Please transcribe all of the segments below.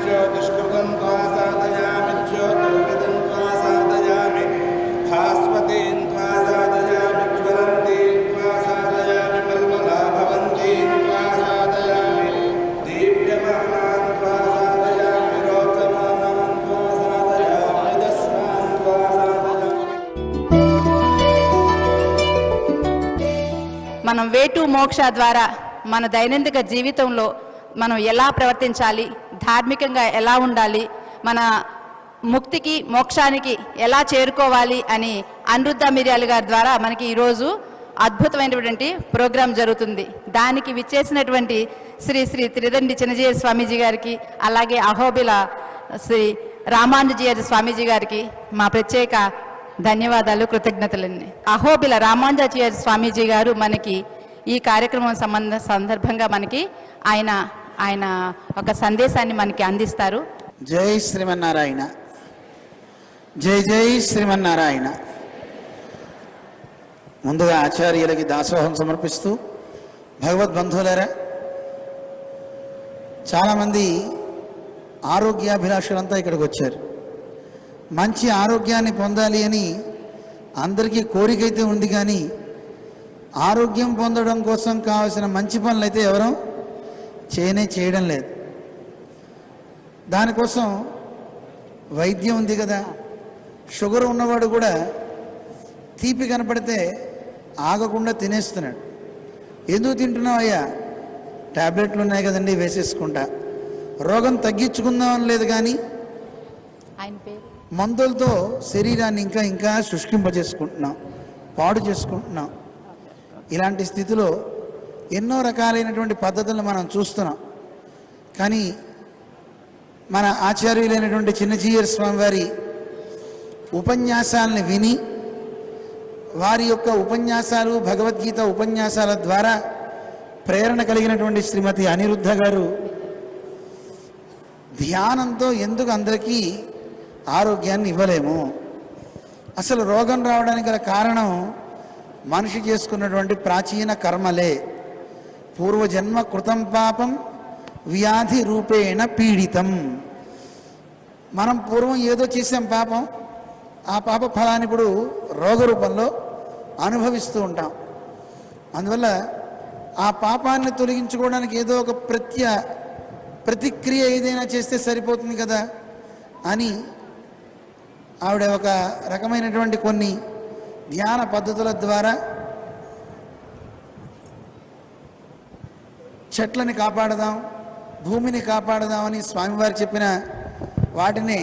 ज्योतिष्कृतं त्वा साधयामि ज्योतिर्गतं त्वा साधयामि भास्वतीं त्वा साधयामि ज्वलन्तीं त्वा साधयामि मल्मला भवन्तीं त्वा साधयामि दीप्यमानां त्वा साधयामि रोचमानां त्वा साधयामि दस्मान् त्वा साधयामि। మనం వేటు మోక్ష ద్వారా మన దైనందిక జీవితంలో మనం ఎలా ప్రవర్తించాలి, ధార్మికంగా ఎలా ఉండాలి, మన ముక్తికి మోక్షానికి ఎలా చేరుకోవాలి అని అనిరుద్ధ మిర్యాల గారి ద్వారా మనకి ఈరోజు అద్భుతమైనటువంటి ప్రోగ్రాం జరుగుతుంది. దానికి విచ్చేసినటువంటి శ్రీ శ్రీ త్రిదండి చిన్నజీయ స్వామీజీ గారికి, అలాగే అహోబిల శ్రీ రామానుజీయ స్వామీజీ గారికి మా ప్రత్యేక ధన్యవాదాలు, కృతజ్ఞతలండి. అహోబిల రామానుజాచార్య స్వామీజీ గారు మనకి ఈ కార్యక్రమం సందర్భంగా మనకి ఆయన ఒక సందేశాన్ని మనకి అందిస్తారు. జై శ్రీమన్నారాయణ, జై జై శ్రీమన్నారాయణ. ముందుగా ఆచార్యులకి దాసోహం సమర్పిస్తూ, భగవద్బంధువులారా, చాలామంది ఆరోగ్యాభిలాషులంతా ఇక్కడికి వచ్చారు. మంచి ఆరోగ్యాన్ని పొందాలి అని అందరికీ కోరికైతే ఉంది, కానీ ఆరోగ్యం పొందడం కోసం కావాల్సిన మంచి పనులు అయితే ఎవరూ చేయడం లేదు. దానికోసం వైద్యం ఉంది కదా. షుగర్ ఉన్నవాడు కూడా తీపి కనపడితే ఆగకుండా తినేస్తున్నాడు. ఎందుకు తింటున్నావు అయ్యా? ట్యాబ్లెట్లు ఉన్నాయి కదండి, వేసేసుకుంటా. రోగం తగ్గించుకుందామని లేదు, కానీ మందులతో శరీరాన్ని ఇంకా ఇంకా శుష్కింపజేసుకుంటున్నాం, పాడు చేసుకుంటున్నాం. ఇలాంటి స్థితిలో ఎన్నో రకాలైనటువంటి పద్ధతులను మనం చూస్తున్నాం. కానీ మన ఆచార్యులైనటువంటి చిన్నజీయర్ స్వామి వారి ఉపన్యాసాలని విని, వారి యొక్క ఉపన్యాసాలు, భగవద్గీత ఉపన్యాసాల ద్వారా ప్రేరణ కలిగినటువంటి శ్రీమతి అనిరుద్ధ గారు ధ్యానంతో ఎందుకు అందరికీ ఆరోగ్యాన్ని ఇవ్వలేము, అసలు రోగం రావడానికి గల కారణం మనిషి చేసుకున్నటువంటి ప్రాచీన కర్మలే. పూర్వజన్మ కృతం పాపం వ్యాధి రూపేణ పీడితం. మనం పూర్వం ఏదో చేసాం పాపం, ఆ పాప ఫలాన్ని ఇప్పుడు రోగ రూపంలో అనుభవిస్తూ ఉంటాం. అందువల్ల ఆ పాపాన్ని తొలగించుకోవడానికి ఏదో ఒక ప్రతిక్రియ ఏదైనా చేస్తే సరిపోతుంది కదా అని ఆవిడ ఒక రకమైనటువంటి కొన్ని ధ్యాన పద్ధతుల ద్వారా చెట్లని కాపాడదాం, భూమిని కాపాడదామని స్వామివారు చెప్పిన వాటిని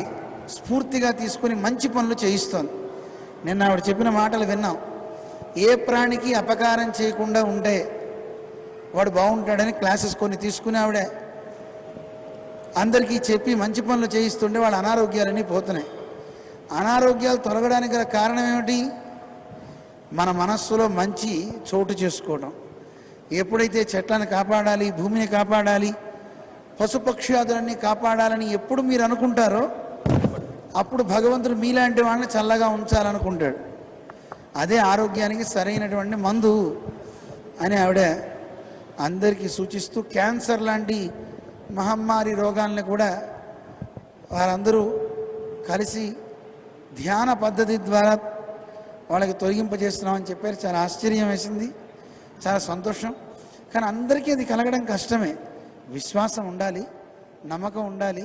స్ఫూర్తిగా తీసుకుని మంచి పనులు చేయిస్తోంది. నిన్న ఆవిడ చెప్పిన మాటలు విన్నాం. ఏ ప్రాణికి అపకారం చేయకుండా ఉంటే వాడు బాగుంటాడని క్లాసెస్ కొన్ని తీసుకుని ఆవిడ అందరికీ చెప్పి మంచి పనులు చేయిస్తుంటే వాళ్ళ అనారోగ్యాలన్నీ పోతున్నాయి. అనారోగ్యాలు తొలగడానికి గల కారణం ఏమిటి? మన మనస్సులో మంచి చోటు చేసుకోవడం. ఎప్పుడైతే చెట్లను కాపాడాలి, భూమిని కాపాడాలి, పశుపక్ష్యాదులన్నీ కాపాడాలని ఎప్పుడు మీరు అనుకుంటారో అప్పుడు భగవంతుడు మీలాంటి వాళ్ళని చల్లగా ఉంచాలనుకుంటాడు. అదే ఆరోగ్యానికి సరైనటువంటి మందు అని ఆవిడ అందరికీ సూచిస్తూ, క్యాన్సర్ లాంటి మహమ్మారి రోగాలను కూడా వారందరూ కలిసి ధ్యాన పద్ధతి ద్వారా వాళ్ళకి తొలగింపజేస్తున్నామని చెప్పారు. చాలా ఆశ్చర్యం వేసింది, చాలా సంతోషం. కానీ అందరికీ అది కలగడం కష్టమే. విశ్వాసం ఉండాలి, నమ్మకం ఉండాలి,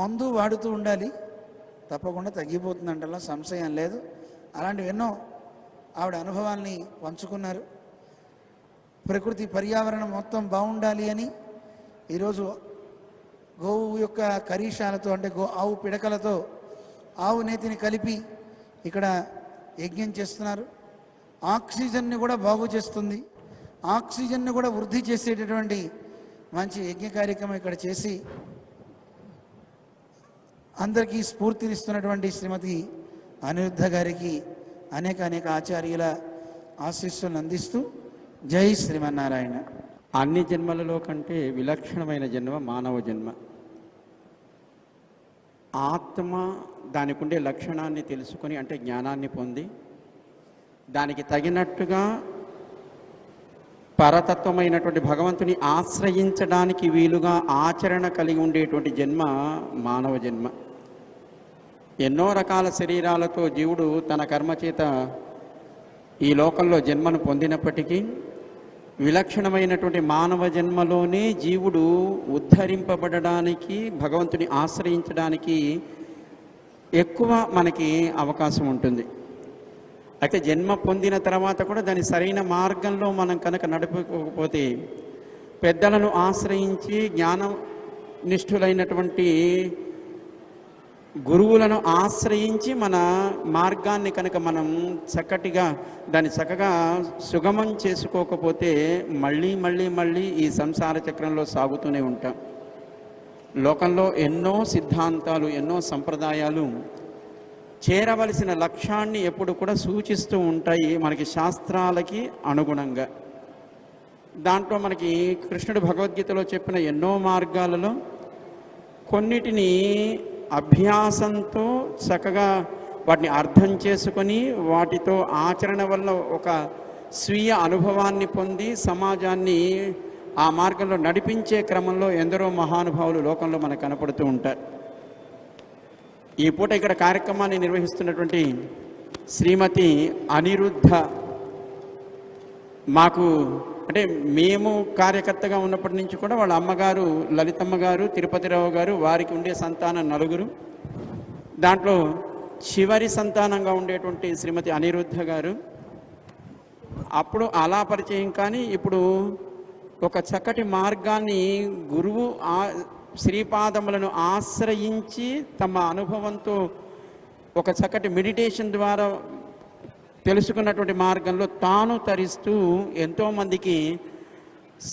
మందు వాడుతూ ఉండాలి, తప్పకుండా తగ్గిపోతుందంటలా సంశయం లేదు. అలాంటివి ఎన్నో ఆవిడ అనుభవాల్ని పంచుకున్నారు. ప్రకృతి పర్యావరణం మొత్తం బాగుండాలి అని ఈరోజు గోవు యొక్క కరీషాలతో, అంటే ఆవు పిడకలతో ఆవు నేతిని కలిపి ఇక్కడ యజ్ఞం చేస్తున్నారు. ఆక్సిజన్ని కూడా బాగు చేస్తుంది, ఆక్సిజన్ని కూడా వృద్ధి చేసేటటువంటి మంచి యజ్ఞ కార్యక్రమం ఇక్కడ చేసి అందరికీ స్ఫూర్తినిస్తున్నటువంటి శ్రీమతి అనిరుద్ధ గారికి అనేక ఆచార్యుల ఆశీస్సులను అందిస్తూ జై శ్రీమన్నారాయణ. అన్ని జన్మలలో కంటే విలక్షణమైన జన్మ మానవ జన్మ. ఆత్మ దానికి ఉండే లక్షణాన్ని తెలుసుకొని, అంటే జ్ఞానాన్ని పొంది దానికి తగినట్టుగా పరతత్వమైనటువంటి భగవంతుని ఆశ్రయించడానికి వీలుగా ఆచరణ కలిగి ఉండేటువంటి జన్మ మానవ జన్మ. ఎన్నో రకాల శరీరాలతో జీవుడు తన కర్మ చేత ఈ లోకంలో జన్మను పొందినప్పటికీ విలక్షణమైనటువంటి మానవ జన్మలోనే జీవుడు ఉద్ధరింపబడడానికి, భగవంతుని ఆశ్రయించడానికి ఎక్కువ మనకి అవకాశం ఉంటుంది. అయితే జన్మ పొందిన తర్వాత కూడా దాని సరైన మార్గంలో మనం కనుక నడపకపోతే, పెద్దలను ఆశ్రయించి జ్ఞాన నిష్ఠులైనటువంటి గురువులను ఆశ్రయించి మన మార్గాన్ని కనుక మనం దాన్ని చక్కగా సుగమం చేసుకోకపోతే మళ్ళీ మళ్ళీ మళ్ళీ ఈ సంసార చక్రంలో సాగుతూనే ఉంటాం. లోకంలో ఎన్నో సిద్ధాంతాలు, ఎన్నో సంప్రదాయాలు చేరవలసిన లక్ష్యాన్ని ఎప్పుడు కూడా సూచిస్తూ ఉంటాయి మనకి శాస్త్రాలకి అనుగుణంగా. దాంట్లో మనకి కృష్ణుడు భగవద్గీతలో చెప్పిన ఎన్నో మార్గాలలో కొన్నిటిని అభ్యాసంతో చక్కగా వాటిని అర్థం చేసుకొని వాటితో ఆచరణ వల్ల ఒక స్వీయ అనుభవాన్ని పొంది సమాజాన్ని ఆ మార్గంలో నడిపించే క్రమంలో ఎందరో మహానుభావులు లోకంలో మనకు కనపడుతూ ఉంటారు. ఈ పూట ఇక్కడ కార్యక్రమాన్ని నిర్వహిస్తున్నటువంటి శ్రీమతి అనిరుద్ధ, మాకు అంటే మేము కార్యకర్తగా ఉన్నప్పటి నుంచి కూడా వాళ్ళ అమ్మగారు లలితమ్మ గారు, తిరుపతిరావు గారు, వారికి ఉండే సంతానం 4. దాంట్లో చివరి సంతానంగా ఉండేటువంటి శ్రీమతి అనిరుద్ధ గారు అప్పుడు అలా పరిచయం. కానీ ఇప్పుడు ఒక చక్కటి మార్గాన్ని గురువు శ్రీపాదములను ఆశ్రయించి తమ అనుభవంతో ఒక చక్కటి మెడిటేషన్ ద్వారా తెలుసుకున్నటువంటి మార్గంలో తాను తరిస్తూ ఎంతోమందికి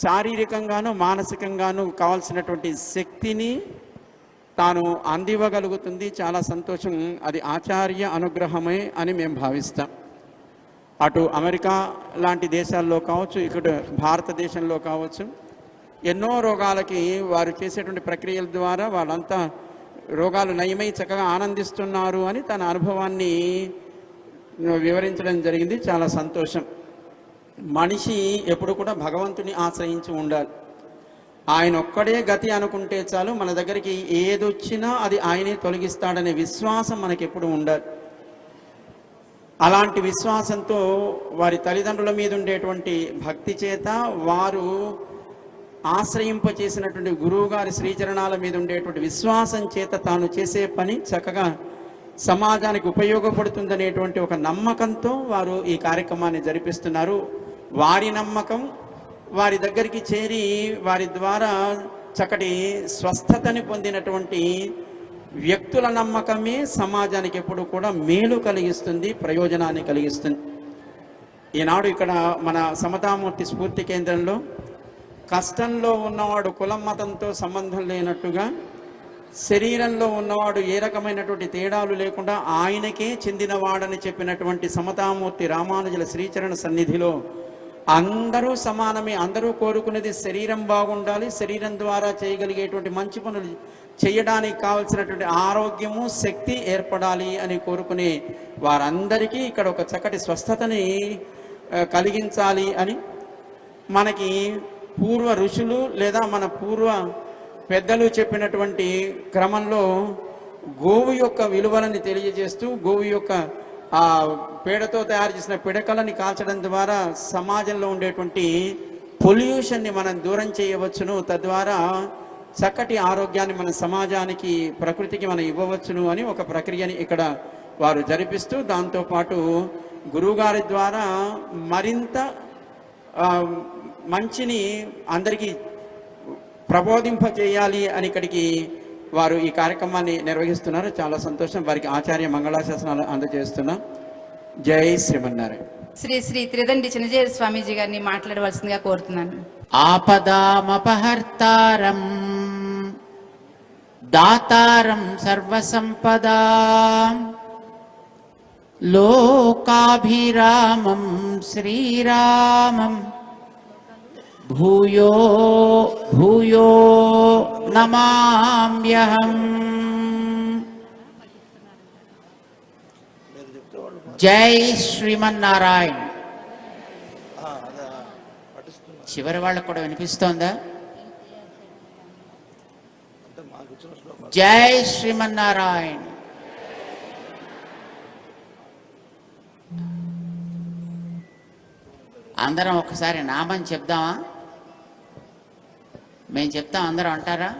శారీరకంగాను మానసికంగాను కావాల్సినటువంటి శక్తిని తాను అందివ్వగలుగుతుంది. చాలా సంతోషం. అది ఆచార్య అనుగ్రహమే అని మేము భావిస్తాం. అటు అమెరికా లాంటి దేశాల్లో కావచ్చు, ఇక్కడ భారతదేశంలో కావచ్చు, ఎన్నో రోగాలకి వారు చేసేటువంటి ప్రక్రియల ద్వారా వాళ్ళంతా రోగాలు నయమై చక్కగా ఆనందిస్తున్నారు అని తన అనుభవాన్ని వివరించడం జరిగింది. చాలా సంతోషం. మనిషి ఎప్పుడు కూడా భగవంతుని ఆశ్రయించి ఉండాలి. ఆయన ఒక్కడే గతి అనుకుంటే చాలు, మన దగ్గరికి ఏదొచ్చినా అది ఆయనే తొలగిస్తాడనే విశ్వాసం మనకి ఎప్పుడు ఉండాలి. అలాంటి విశ్వాసంతో వారి తల్లిదండ్రుల మీద ఉండేటువంటి భక్తి చేత వారు ఆశ్రయింపచేసినటువంటి గురువు గారి శ్రీచరణాల మీద ఉండేటువంటి విశ్వాసం చేత తాను చేసే పని చక్కగా సమాజానికి ఉపయోగపడుతుందనేటువంటి ఒక నమ్మకంతో వారు ఈ కార్యక్రమాన్ని జరిపిస్తున్నారు. వారి నమ్మకం వారి దగ్గరికి చేరి వారి ద్వారా చక్కటి స్వస్థతని పొందినటువంటి వ్యక్తుల నమ్మకమే సమాజానికి ఎప్పుడు కూడా మేలు కలిగిస్తుంది, ప్రయోజనాన్ని కలిగిస్తుంది. ఈనాడు ఇక్కడ మన సమతామూర్తి స్ఫూర్తి కేంద్రంలో కష్టంలో ఉన్నవాడు కులం మతంతో సంబంధం లేనట్టుగా, శరీరంలో ఉన్నవాడు ఏ రకమైనటువంటి తేడాలు లేకుండా ఆయనకే చెందినవాడని చెప్పినటువంటి సమతామూర్తి రామానుజుల శ్రీచరణ సన్నిధిలో అందరూ సమానమే. అందరూ కోరుకునేది శరీరం బాగుండాలి, శరీరం ద్వారా చేయగలిగేటువంటి మంచి పనులు చేయడానికి కావలసినటువంటి ఆరోగ్యము, శక్తి ఏర్పడాలి అని కోరుకునే వారందరికీ ఇక్కడ ఒక చక్కటి స్వస్థతని కలిగించాలి అని మనకి పూర్వ ఋషులు లేదా మన పూర్వ పెద్దలు చెప్పినటువంటి క్రమంలో గోవు యొక్క విలువలని తెలియజేస్తూ గోవు యొక్క ఆ పేడతో తయారు చేసిన పిడకలని కాల్చడం ద్వారా సమాజంలో ఉండేటువంటి పొల్యూషన్ని మనం దూరం చేయవచ్చును. తద్వారా చక్కటి ఆరోగ్యాన్ని మన సమాజానికి, ప్రకృతికి మనం ఇవ్వవచ్చును అని ఒక ప్రక్రియని ఇక్కడ వారు జరిపిస్తూ, దాంతోపాటు గురువుగారి ద్వారా మరింత మంచిని అందరికీ ప్రబోధింపజేయాలి అని ఇక్కడికి వారు ఈ కార్యక్రమాన్ని నిర్వహిస్తున్నారు. చాలా సంతోషం. వారికి ఆచార్య మంగళాశాసనాలు అందజేస్తున్నాం. జై శ్రీమన్నారాయణ. శ్రీ శ్రీ త్రిదండి చిన్నజీర స్వామీజీ గారిని మాట్లాడవలసిందిగా కోరుతున్నాను. ఆపదామపహర్తారం దాతారం సర్వసంపదా లోకాభిరామం శ్రీరామం భూయో భూయో నమామ్యహం. జై శ్రీమన్నారాయణ. చివరి వాళ్ళకు కూడా వినిపిస్తోందా? జై శ్రీమన్నారాయణ. అందరం ఒకసారి నామం చెప్దామా? మేము చెప్తాం, అందరం అంటారా?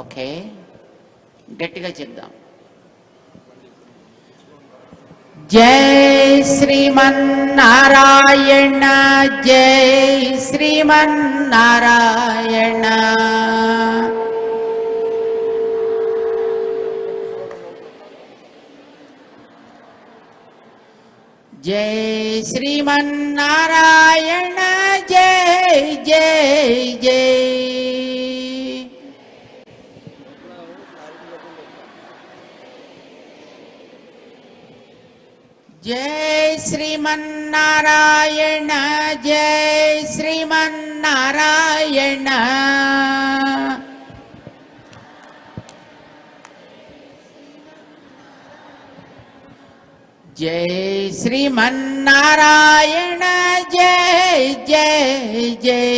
ఓకే, గట్టిగా చెప్దాం. జై శ్రీమన్నారాయణ, జై శ్రీమన్నారాయణ. జై శ్రీమన్నారాయణ, జై జై జై. జై శ్రీమన్నారాయణ, జై శ్రీమన్నారాయణ. జై శ్రీమన్నారాయణ, జై జై జై.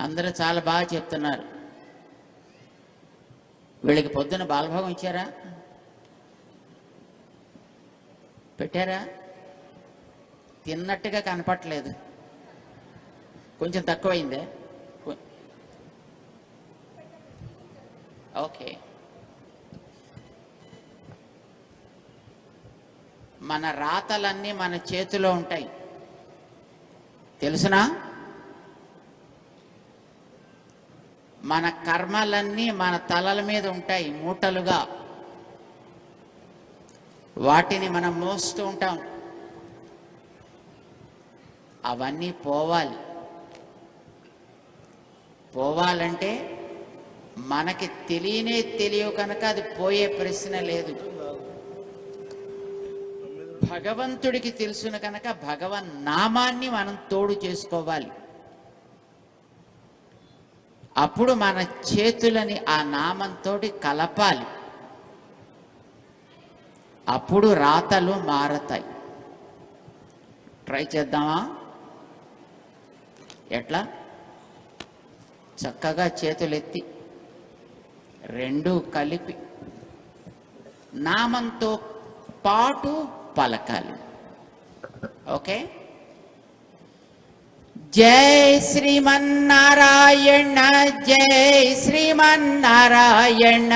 అందరూ చాలా బాగా చెప్తున్నారు. వీళ్ళకి పొద్దున బాలభోగం ఇచ్చారా? పెట్టారా? తిన్నట్టుగా కనపట్లేదు, కొంచెం తక్కువైందే. ఓకే, మన రాతలన్నీ మన చేతిలో ఉంటాయి, తెలుసునా? మన కర్మలన్నీ మన తలల మీద ఉంటాయి మూటలుగా. వాటిని మనం మోస్తూ ఉంటాం. అవన్నీ పోవాలంటే మనకి తెలియవు కనుక అది పోయే ప్రశ్న లేదు. భగవంతుడికి తెలుసును కనుక భగవన్ నామాన్ని మనం తోడు చేసుకోవాలి. అప్పుడు మన చేతులని ఆ నామంతో కలపాలి. అప్పుడు రాతలు మారతాయి. ట్రై చేద్దామా? ఎట్లా? చక్కగా చేతులెత్తి రెండు కలిపి నామంతో పాటు పలకాలి. ఓకే? జై శ్రీమన్నారాయణ, జై శ్రీమన్నారాయణ.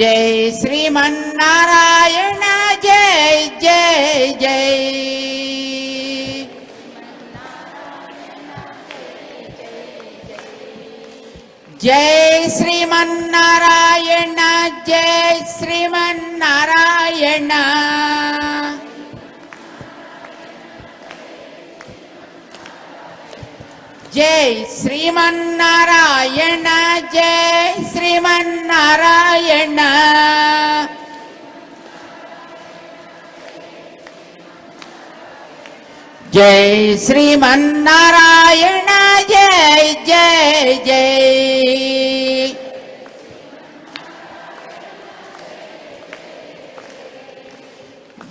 జై శ్రీమన్నారాయణ, జై జై జై. జై శ్రీమన్నారాయణ, జై శ్రీమన్నారాయణ. జై శ్రీమన్నారాయణ, జై శ్రీమన్నారాయణ. జై శ్రీమన్నారాయణ, జై జై జై.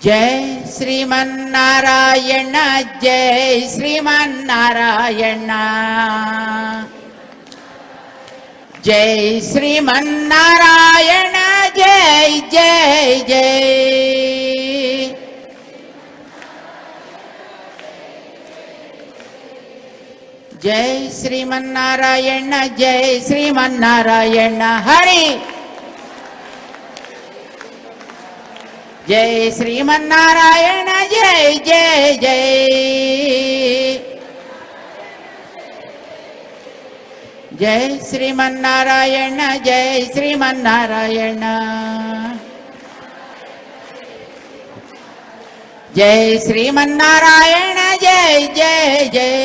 జై శ్రీమన్నారాయణ, జై శ్రీమన్నారాయణ. జై శ్రీమన్నారాయణ, జై జై జై. జై శ్రీమన్నారాయణ, జై శ్రీమన్నారాయణ. హరి. జై శ్రీమన్నారాయణ, జై జై జై. జై శ్రీమన్నారాయణ, జై శ్రీమన్నారాయణ. జై శ్రీమన్నారాయణ, జై జై జై.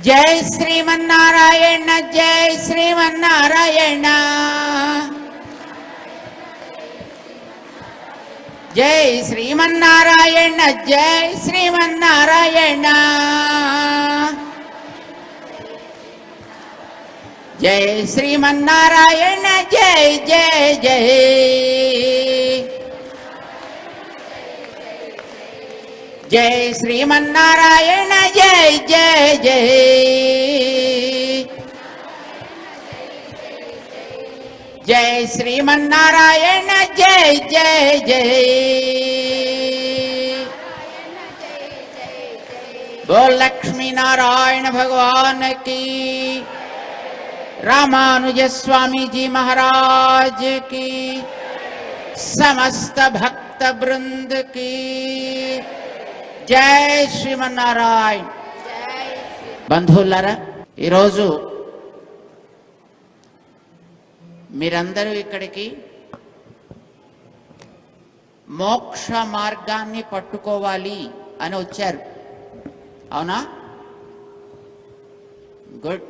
జై శ్రీమన్నారాయణ, జై శ్రీమన్నారాయణ. జై శ్రీమన్నారాయణ జై శ్రీమన్నారాయణ జై శ్రీమన్నారాయణ జై జై జై జై శ్రీమన్నారాయణ జై జై జై జై శ్రీమన్నారాయణ జై జై జై బోల్ లక్ష్మీ నారాయణ భగవాన్ की रामानुज स्वामी जी महाराज की समस्त भक्त वृंद की जय श्रीमन्नारायण బంధువులారా ఈరోజు మీరందరూ ఇక్కడికి మోక్ష మార్గాన్ని పట్టుకోవాలి అని వచ్చారు, అవునా? గుడ్.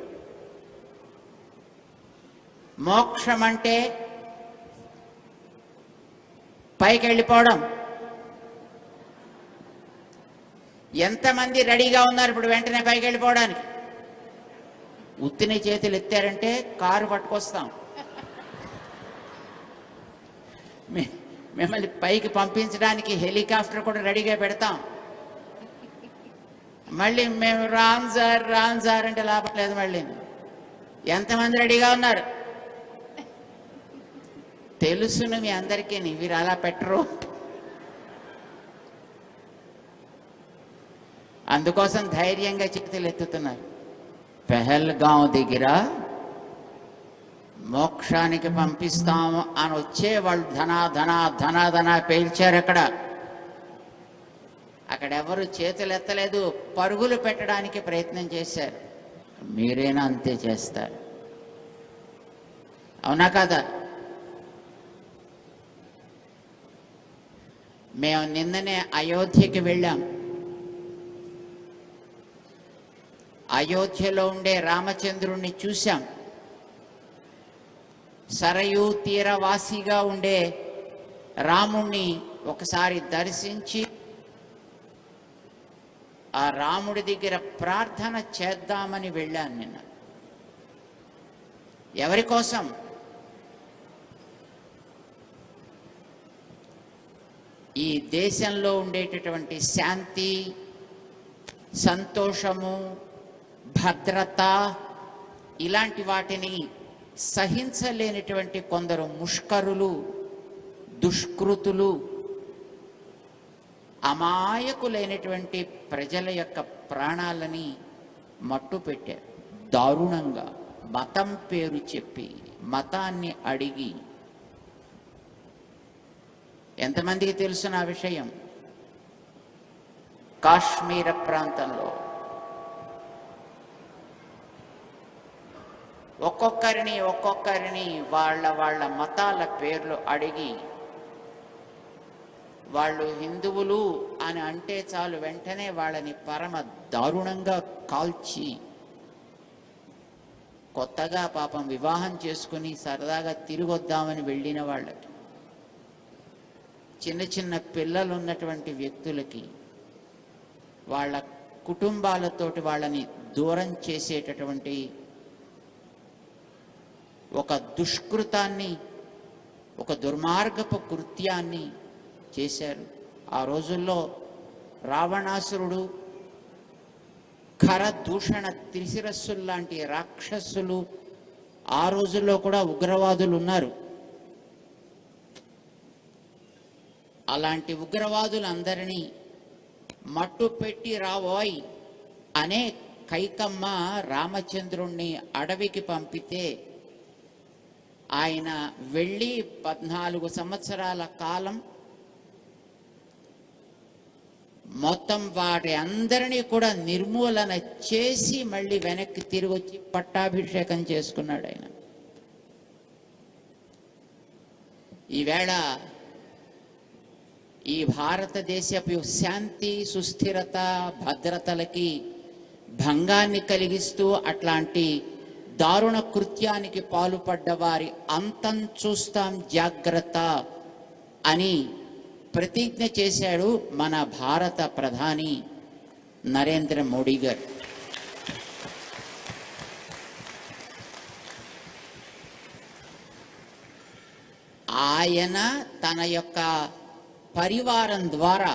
మోక్షం అంటే పైకి వెళ్ళిపోవడం. ఎంతమంది రెడీగా ఉన్నారు ఇప్పుడు వెంటనే పైకి వెళ్ళిపోవడానికి? ఉత్తిని చేతులు ఎత్తారంటే కారు పట్టుకొస్తాం, మిమ్మల్ని పైకి పంపించడానికి హెలికాప్టర్ కూడా రెడీగా పెడతాం. మళ్ళీ మేము రామ్ సార్ అంటే లాభం లేదు. మళ్ళీ ఎంతమంది రెడీగా ఉన్నారు? తెలుసును మీ అందరికీ, వీరు అలా పెట్టరు. అందుకోసం ధైర్యంగా చేతులు ఎత్తుతున్నారు. పెహల్గాం దగ్గర మోక్షానికి పంపిస్తాము అని వచ్చే వాళ్ళు ధన పేల్చారు. అక్కడెవరు చేతులు ఎత్తలేదు, పరుగులు పెట్టడానికి ప్రయత్నం చేశారు. మీరేనా అంతే చేస్తారు, అవునా కదా? మేము నిన్ననే అయోధ్యకి వెళ్ళాం. అయోధ్యలో ఉండే రామచంద్రుణ్ణి చూశాం. సరయూ తీరవాసిగా ఉండే రాముణ్ణి ఒకసారి దర్శించి ఆ రాముడి దగ్గర ప్రార్థన చేద్దామని వెళ్ళాను నిన్న. ఎవరి కోసం? ఈ దేశంలో ఉండేటటువంటి శాంతి, సంతోషము, భద్రత ఇలాంటి వాటిని సహించలేనటువంటి కొందరు ముష్కరులు, దుష్కృతులు, అమాయకులైనటువంటి ప్రజల యొక్క ప్రాణాలని మట్టు పెట్టారు దారుణంగా. మతం పేరు చెప్పి, మతాన్ని అడిగి. ఎంతమందికి తెలుసున్న ఆ విషయం? కాశ్మీర ప్రాంతంలో ఒక్కొక్కరిని వాళ్ళ మతాల పేర్లు అడిగి, వాళ్ళు హిందువులు అని అంటే చాలు వెంటనే వాళ్ళని పరమ దారుణంగా కాల్చి, కొత్తగా పాపం వివాహం చేసుకుని సరదాగా తిరిగొద్దామని వెళ్ళిన వాళ్ళకి, చిన్న పిల్లలు ఉన్నటువంటి వ్యక్తులకి వాళ్ళ కుటుంబాలతోటి వాళ్ళని దూరం చేసేటటువంటి ఒక దుష్కృతాన్ని, ఒక దుర్మార్గపు కృత్యాన్ని చేశారు. ఆ రోజుల్లో రావణాసురుడు, ఖరదూషణ త్రిశిరస్సుల్లాంటి రాక్షసులు ఆ రోజుల్లో కూడా ఉగ్రవాదులు ఉన్నారు. అలాంటి ఉగ్రవాదులందరినీ మట్టు పెట్టి రావోయ్ అనే కైకమ్మ రామచంద్రుణ్ణి అడవికి పంపితే ఆయన వెళ్ళి 14 సంవత్సరాల కాలం మొత్తం వాటి అందరినీ కూడా నిర్మూలన చేసి మళ్ళీ వెనక్కి తిరిగి వచ్చి పట్టాభిషేకం చేసుకున్నాడు ఆయన. ఈవేళ ఈ భారతదేశపు శాంతి, సుస్థిరత, భద్రతలకి భంగాన్ని కలిగిస్తూ అట్లాంటి దారుణ కృత్యానికి పాల్పడ్డ వారి అంతం చూస్తాం, జాగ్రత్త అని ప్రతిజ్ఞ చేశాడు మన భారత ప్రధాని నరేంద్ర మోడీ గారు. ఆయన తన యొక్క పరివారం ద్వారా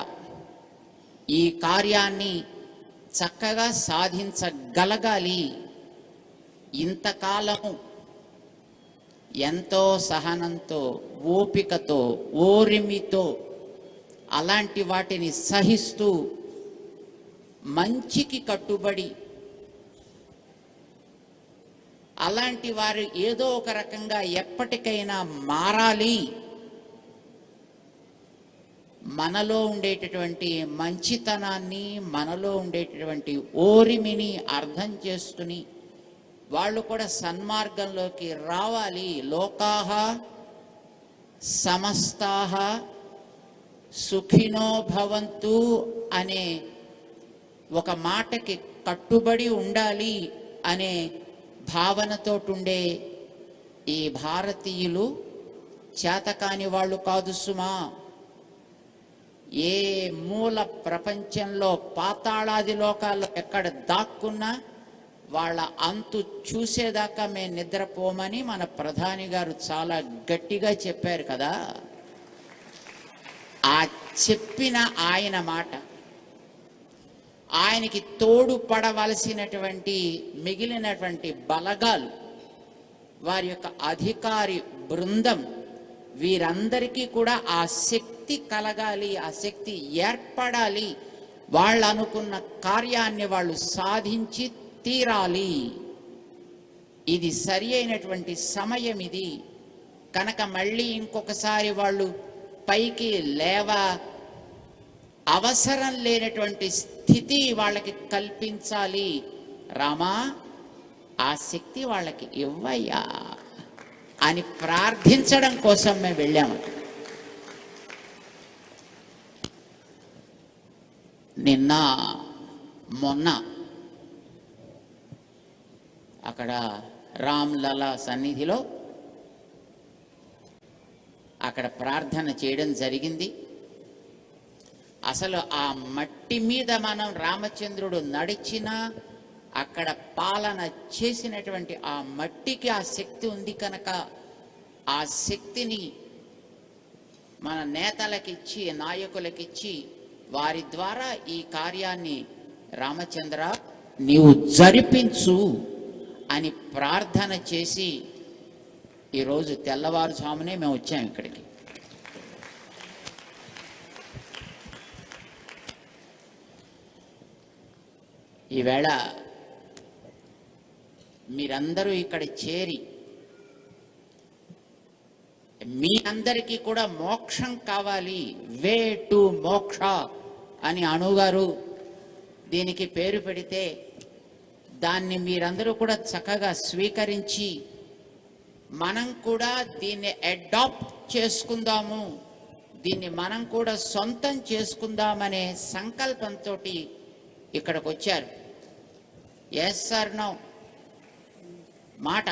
ఈ కార్యాన్ని చక్కగా సాధించగలగాలి. ఇంతకాలము ఎంతో సహనంతో, ఓపికతో, ఓరిమితో అలాంటి వాటిని సహిస్తూ మంచికి కట్టుబడి అలాంటి వారు ఏదో ఒక రకంగా ఎప్పటికైనా మారాలి, మనలో ఉండేటటువంటి మంచితనాన్ని, మనలో ఉండేటటువంటి ఓరిమిని అర్థం చేసుకుని వాళ్ళు కూడా సన్మార్గంలోకి రావాలి. లోకాః సమస్తాః సుఖినో భవంతు అనే ఒక మాటకి కట్టుబడి ఉండాలి అనే భావనతోటుండే ఈ భారతీయులు చేతకాని వాళ్ళు కాదు సుమా. ఏ మూల ప్రపంచంలో పాతాళాది లోకాల్లో ఎక్కడ దాక్కున్నా వాళ్ళ అంతు చూసేదాకా మేము నిద్రపోమని మన ప్రధాని గారు చాలా గట్టిగా చెప్పారు కదా. ఆ చెప్పిన ఆయన మాట, ఆయనకి తోడు పడవలసినటువంటి మిగిలినటువంటి బలగాలు, వారి యొక్క అధికారి బృందం, వీరందరికీ కూడా ఆ శక్తి కలగాలి, ఆ శక్తి ఏర్పడాలి. వాళ్ళు అనుకున్న కార్యాన్ని వాళ్ళు సాధించి తీరాలి. ఇది సరి అయినటువంటి సమయం. ఇది కనుక మళ్ళీ ఇంకొకసారి వాళ్ళు పైకి లేవ అవసరం లేనటువంటి స్థితి వాళ్ళకి కల్పించాలి. రామా, ఆ శక్తి వాళ్ళకి ఇవ్వయ్యా అని ప్రార్థించడం కోసం మేము వెళ్ళాము. నిన్న మొన్న అక్కడ రామ్లలా సన్నిధిలో అక్కడ ప్రార్థన చేయడం జరిగింది. అసలు ఆ మట్టి మీద మనం రామచంద్రుడు నడిచినా అక్కడ పాలన చేసినటువంటి ఆ మట్టికి ఆ శక్తి ఉంది కనుక ఆ శక్తిని మన నేతలకిచ్చి, నాయకులకిచ్చి, వారి ద్వారా ఈ కార్యాన్ని రామచంద్ర నీవు జరిపించు అని ప్రార్థన చేసి ఈరోజు తెల్లవారుజామునే మేము వచ్చాము ఇక్కడికి. ఈవేళ మీరందరూ ఇక్కడ చేరి మీ అందరికీ కూడా మోక్షం కావాలి, వే టు మోక్ష అని అణుగారు దీనికి పేరు పెడితే దాన్ని మీరందరూ కూడా చక్కగా స్వీకరించి మనం కూడా దీన్ని అడాప్ట్ చేసుకుందాము, దీన్ని మనం కూడా సొంతం చేసుకుందామనే సంకల్పంతో ఇక్కడికి వచ్చారు. ఎస్ సార్ నో మాట.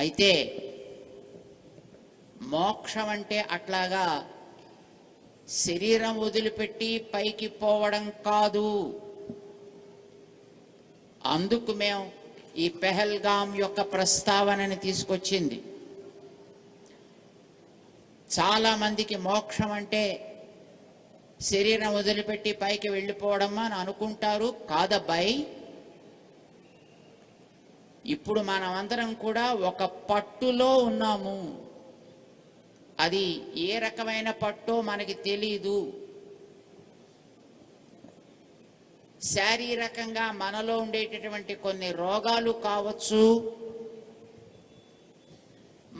అయితే మోక్షం అంటే అట్లాగా శరీరం వదిలిపెట్టి పైకి పోవడం కాదు. అందుకు మేము ఈ పెహల్గాం యొక్క ప్రస్తావనని తీసుకొచ్చింది. చాలా మందికి మోక్షం అంటే శరీరం వదిలిపెట్టి పైకి వెళ్ళిపోవడం అని అనుకుంటారు. కాదబ్బాయి, ఇప్పుడు మనమందరం కూడా ఒక పట్టులో ఉన్నాము. అది ఏ రకమైన పట్టో మనకి తెలీదు. శారీరకంగా మనలో ఉండేటటువంటి కొన్ని రోగాలు కావచ్చు,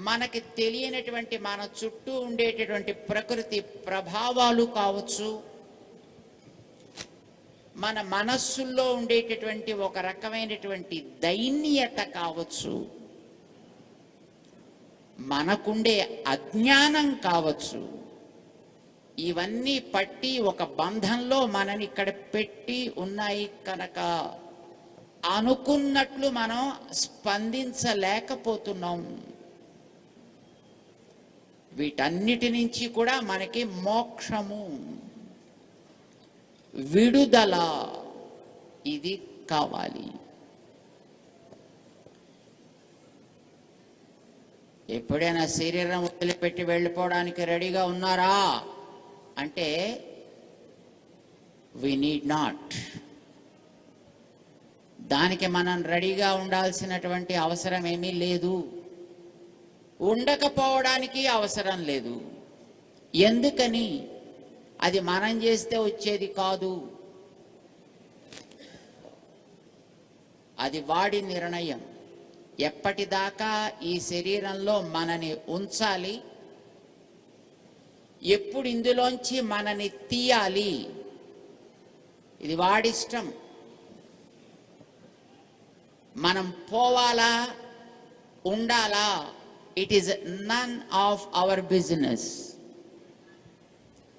మనకి తెలియనటువంటి మన చుట్టూ ఉండేటటువంటి ప్రకృతి ప్రభావాలు కావచ్చు, మన మనస్సుల్లో ఉండేటటువంటి ఒక రకమైనటువంటి దైన్యత కావచ్చు, మనకుండే అజ్ఞానం కావచ్చు. ఇవన్నీ పట్టి ఒక బంధంలో మనని ఇక్కడ పెట్టి ఉన్నాయి కనుక అనుకున్నట్లు మనం స్పందించలేకపోతున్నాం. వీటన్నిటి నుంచి కూడా మనకి మోక్షము, విడుదల ఇది కావాలి. ఎప్పుడైనా శరీరం వదిలిపెట్టి వెళ్ళిపోవడానికి రెడీగా ఉన్నారా అంటే వి నీడ్ నాట్. దానికి మనం రెడీగా ఉండాల్సినటువంటి అవసరం ఏమీ లేదు, ఉండకపోవడానికి అవసరం లేదు. ఎందుకని? అది మనం చేస్తే వచ్చేది కాదు, అది వాడి నిర్ణయం. ఎప్పటిదాకా ఈ శరీరంలో మనని ఉంచాలి, ఎప్పుడు ఇందులోంచి మనని తీయాలి, ఇది వాడిష్టం. మనం పోవాలా ఉండాలా, it is none of our business.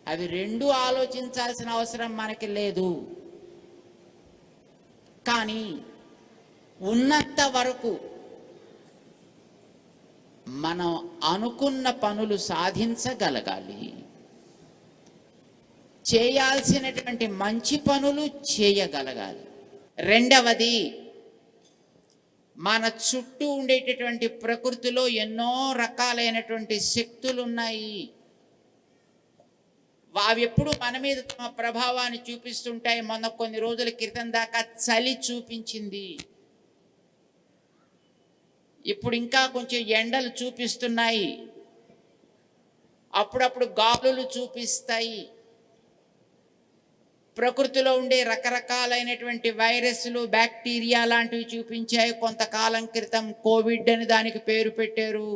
అవి రెండు ఆలోచించాల్సిన అవసరం మనకి లేదు. కానీ ఉన్నంత వరకు మనం అనుకున్న పనులు సాధించగలగాలి, చేయాల్సినటువంటి మంచి పనులు చేయగలగాలి. రెండవది, మన చుట్టూ ఉండేటటువంటి ప్రకృతిలో ఎన్నో రకాలైనటువంటి శక్తులు ఉన్నాయి. అవి ఎప్పుడు మన మీద తమ ప్రభావాన్ని చూపిస్తుంటాయి. మొన్న కొన్ని రోజుల క్రితం దాకా చలి చూపించింది, ఇప్పుడు ఇంకా కొంచెం ఎండలు చూపిస్తున్నాయి, అప్పుడప్పుడు గాలులు చూపిస్తాయి. ప్రకృతిలో ఉండే రకరకాలైనటువంటి వైరస్లు, బ్యాక్టీరియా లాంటివి చూపించాయి. కొంతకాలం క్రితం కోవిడ్ అని దానికి పేరు పెట్టారు.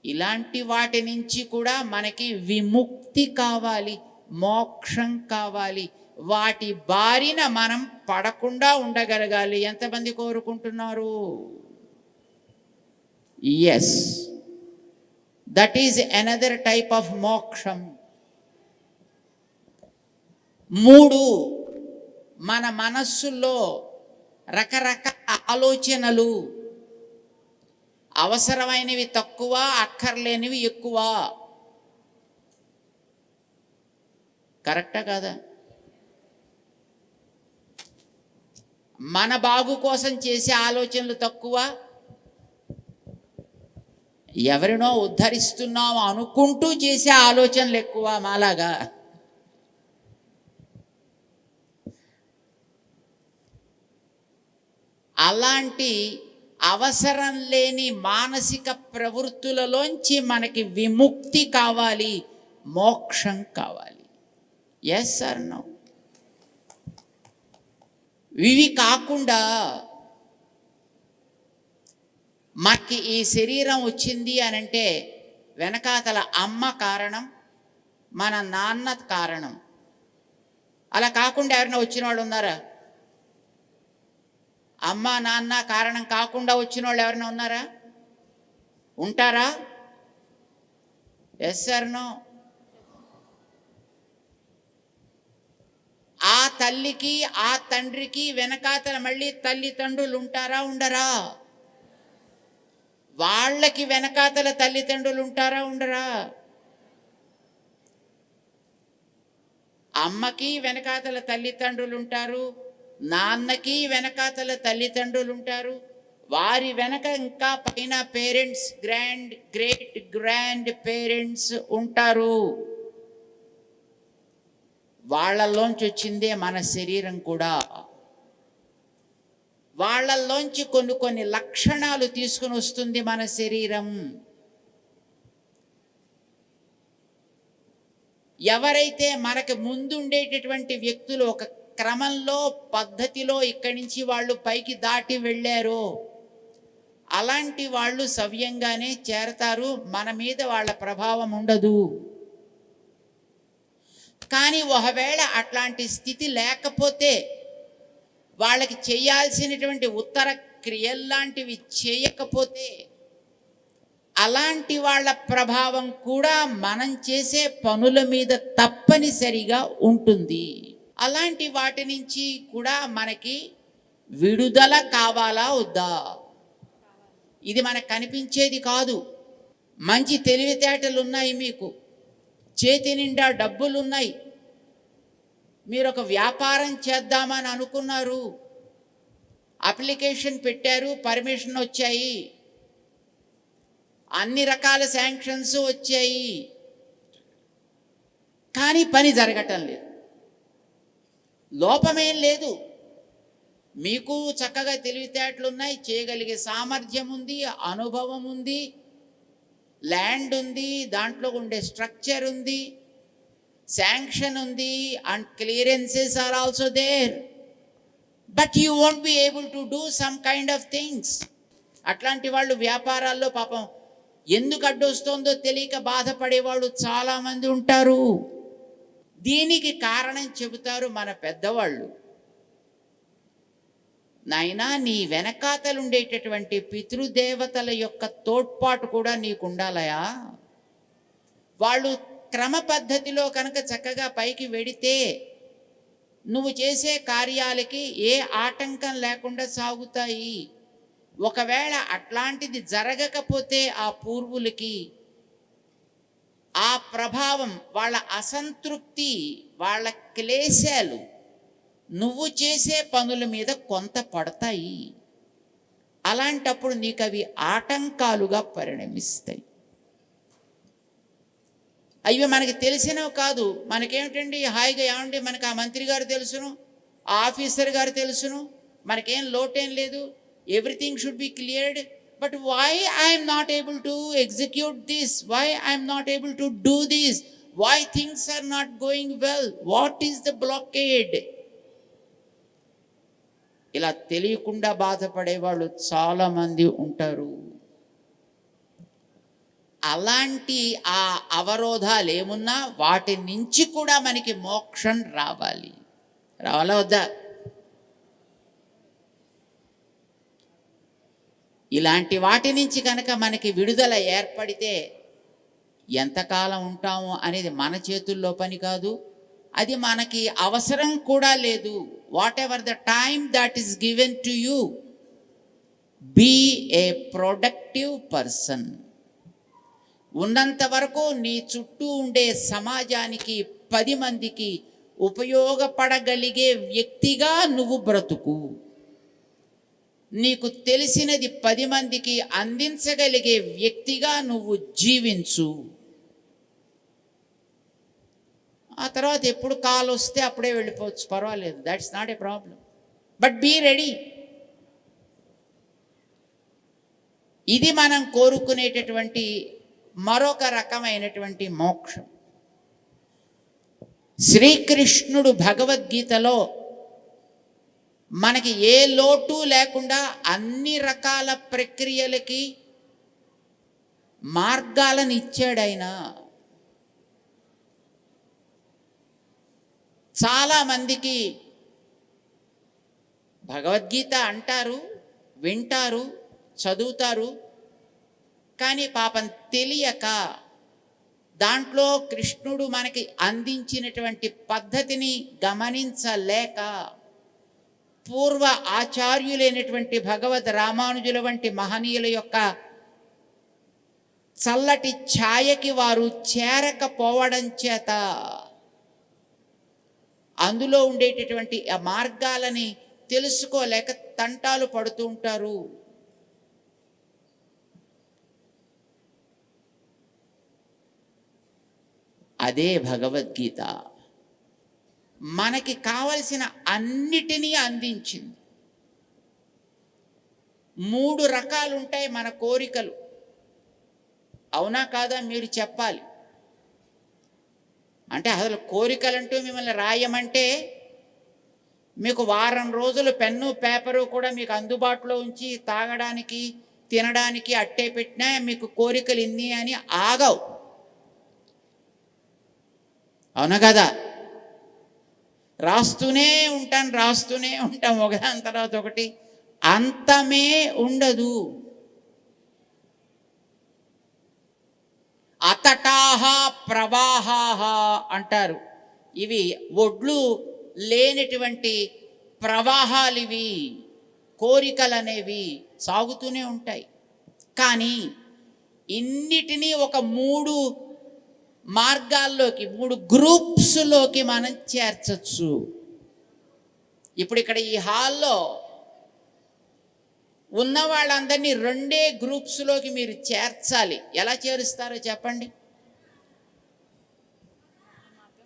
ఇలాంటి వాటి నుంచి కూడా మనకి విముక్తి కావాలి, మోక్షం కావాలి. వాటి బారిన మనం పడకుండా ఉండగలగాలి. ఎంతమంది కోరుకుంటున్నారు? Yes, that is another type of మోక్షం. 3, మన మనస్సులో రకరకాల ఆలోచనలు, అవసరమైనవి తక్కువ, అక్కర్లేనివి ఎక్కువ. కరెక్టా కాదా? మన బాగు కోసం చేసే ఆలోచనలు తక్కువ, ఎవరినో ఉద్ధరిస్తున్నాం అనుకుంటూ చేసే ఆలోచనలు ఎక్కువ మాలాగా. అలాంటి అవసరం లేని మానసిక ప్రవృత్తులలోంచి మనకి విముక్తి కావాలి, మోక్షం కావాలి. Yes or no? ఇవి కాకుండా మనకి ఈ శరీరం వచ్చింది అనంటే వెనకాతల అమ్మ కారణం, మన నాన్న కారణం. అలా కాకుండా ఎవరైనా వచ్చిన వాళ్ళు ఉన్నారా? అమ్మ నాన్న కారణం కాకుండా వచ్చిన వాళ్ళు ఎవరైనా ఉన్నారా? ఉంటారా? Yes or no? ఆ తల్లికి ఆ తండ్రికి వెనకాతల మళ్ళీ తల్లిదండ్రులు ఉంటారా ఉండరా? వాళ్ళకి వెనకాతల తల్లిదండ్రులు ఉంటారా ఉండరా? అమ్మకి వెనకాతల తల్లిదండ్రులు ఉంటారు, నాన్నకి వెనకాతల తల్లిదండ్రులు ఉంటారు, వారి వెనక ఇంకా పైన పేరెంట్స్, గ్రేట్ గ్రాండ్ పేరెంట్స్ ఉంటారు. వాళ్ళల్లోంచి వచ్చిందే మన శరీరం కూడా. వాళ్ళల్లోంచి కొన్ని లక్షణాలు తీసుకుని వస్తుంది మన శరీరం. ఎవరైతే మనకు ముందుండేటటువంటి వ్యక్తులు ఒక క్రమంలో, పద్ధతిలో ఇక్కడి నుంచి వాళ్ళు పైకి దాటి వెళ్ళారో అలాంటి వాళ్ళు సవ్యంగానే చేరతారు, మన మీద వాళ్ళ ప్రభావం ఉండదు. కానీ ఒకవేళ అట్లాంటి స్థితి లేకపోతే, వాళ్ళకి చేయాల్సినటువంటి ఉత్తర క్రియల్లాంటివి చేయకపోతే, అలాంటి వాళ్ళ ప్రభావం కూడా మనం చేసే పనుల మీద తప్పనిసరిగా ఉంటుంది. అలాంటి వాటి నుంచి కూడా మనకి విడుదల కావాలా వద్దా? ఇది మనకు కనిపించేది కాదు. మంచి తెలివితేటలు ఉన్నాయి, మీకు చేతి నిండా డబ్బులున్నాయి, మీరు ఒక వ్యాపారం చేద్దామని అనుకున్నారు, అప్లికేషన్ పెట్టారు, పర్మిషన్ వచ్చాయి, అన్ని రకాల శాంక్షన్స్ వచ్చాయి, కానీ పని జరగటం లేదు. లోపమేం లేదు, మీకు చక్కగా తెలివితేటలు ఉన్నాయి, చేయగలిగే సామర్థ్యం ఉంది, అనుభవం ఉంది, ల్యాండ్ ఉంది, దాంట్లో ఉండే స్ట్రక్చర్ ఉంది, శాంక్షన్ ఉంది, and clearances are also there, but you won't be able to do some kind of things. అట్లాంటి వాళ్ళు వ్యాపారాల్లో పాపం ఎందుకు అడ్డొస్తుందో తెలియక బాధపడేవాళ్ళు చాలామంది ఉంటారు. దీనికి కారణం చెబుతారు మన పెద్దవాళ్ళు. నాయనా, నీ వెనకాతలు ఉండేటటువంటి పితృదేవతల యొక్క తోడ్పాటు కూడా నీకు ఉండాలయా. వాళ్ళు క్రమ పద్ధతిలో కనుక చక్కగా పైకి వెడితే నువ్వు చేసే కార్యాలకి ఏ ఆటంకం లేకుండా సాగుతాయి. ఒకవేళ అట్లాంటిది జరగకపోతే ఆ పూర్వులకి ఆ ప్రభావం, వాళ్ళ అసంతృప్తి, వాళ్ళ క్లేశాలు నువ్వు చేసే పనుల మీద కొంత పడతాయి. అలాంటప్పుడు నీకు అవి ఆటంకాలుగా పరిణమిస్తాయి. అవి మనకి తెలిసినవి కాదు. మనకేమిటండి హాయిగా ఏమండి, మనకు ఆ మంత్రి గారు తెలుసును, ఆ ఆఫీసర్ గారు తెలుసును, మనకేం లోటేం లేదు, everything should be cleared. But why I am not able to execute this? Why I am not able to do this? Why things are not going well? What is the blockade? ఇలా తెలియకుండా బాధపడే వాళ్ళు చాలామంది ఉంటారు. అలాంటి ఆ అవరోధాలు ఏమున్నా వాటి నుంచి కూడా మనకి మోక్షం రావాలి. రావాలా వద్దా? ఇలాంటి వాటి నుంచి కనుక మనకి విడుదల ఏర్పడితే ఎంతకాలం ఉంటాము అనేది మన చేతుల్లో పని కాదు, అది మనకి అవసరం కూడా లేదు. Whatever the time that is given to you, be a productive person. ఉన్నంత వరకు నీ చుట్టూ ఉండే సమాజానికి 10 మందికి ఉపయోగపడగలిగే వ్యక్తిగా నువ్వు బ్రతుకు. నీకు తెలిసినది 10 మందికి అందించగలిగే వ్యక్తిగా నువ్వు జీవించు. ఆ తర్వాత ఎప్పుడు కాల్ వస్తే అప్పుడే వెళ్ళిపోవచ్చు, పర్వాలేదు, that's not a problem. But be ready. ఇది మనం కోరుకునేటటువంటి మరొక రకమైనటువంటి మోక్షం. శ్రీకృష్ణుడు భగవద్గీతలో మనకి ఏ లోటు లేకుండా అన్ని రకాల ప్రక్రియలకి మార్గాలను ఇచ్చాడు ఆయన. చాలామందికి భగవద్గీత అంటారు, వింటారు, చదువుతారు, కానీ పాపం తెలియక దాంట్లో కృష్ణుడు మనకి అందించినటువంటి పద్ధతిని గమనించలేక పూర్వ ఆచార్యులైనటువంటి భగవద్ రామానుజుల వంటి మహనీయుల యొక్క చల్లటి ఛాయకి వారు చేరకపోవడం చేత అందులో ఉండేటటువంటి ఆ మార్గాలని తెలుసుకోలేక తంటాలు పడుతూ ఉంటారు. అదే భగవద్గీత మనకి కావలసిన అన్నిటినీ అందించింది. 3 రకాలు ఉంటాయి మన కోరికలు, అవునా కాదా మీరు చెప్పాలి. అంటే అసలు కోరికలంటూ మిమ్మల్ని రాయమంటే మీకు వారం రోజులు పెన్ను పేపరు కూడా మీకు అందుబాటులో ఉంచి తాగడానికి తినడానికి అట్టే పెట్టినా మీకు కోరికలు ఇన్ని అని ఆగవు, అవునా కదా? రాస్తూనే ఉంటాం ఒకదాని తర్వాత ఒకటి, అంతమే ఉండదు. అతటాహ ప్రవాహాహ అంటారు. ఇవి ఒడ్లు లేనటువంటి ప్రవాహాలు, ఇవి కోరికలు అనేవి సాగుతూనే ఉంటాయి. కానీ ఇన్నిటినీ ఒక 3 మార్గాల్లోకి, 3 గ్రూప్స్లోకి మనం చేర్చచ్చు. ఇప్పుడు ఇక్కడ ఈ హాల్లో ఉన్న వాళ్ళందరినీ 2 గ్రూప్స్లోకి మీరు చేర్చాలి. ఎలా చేరుస్తారో చెప్పండి.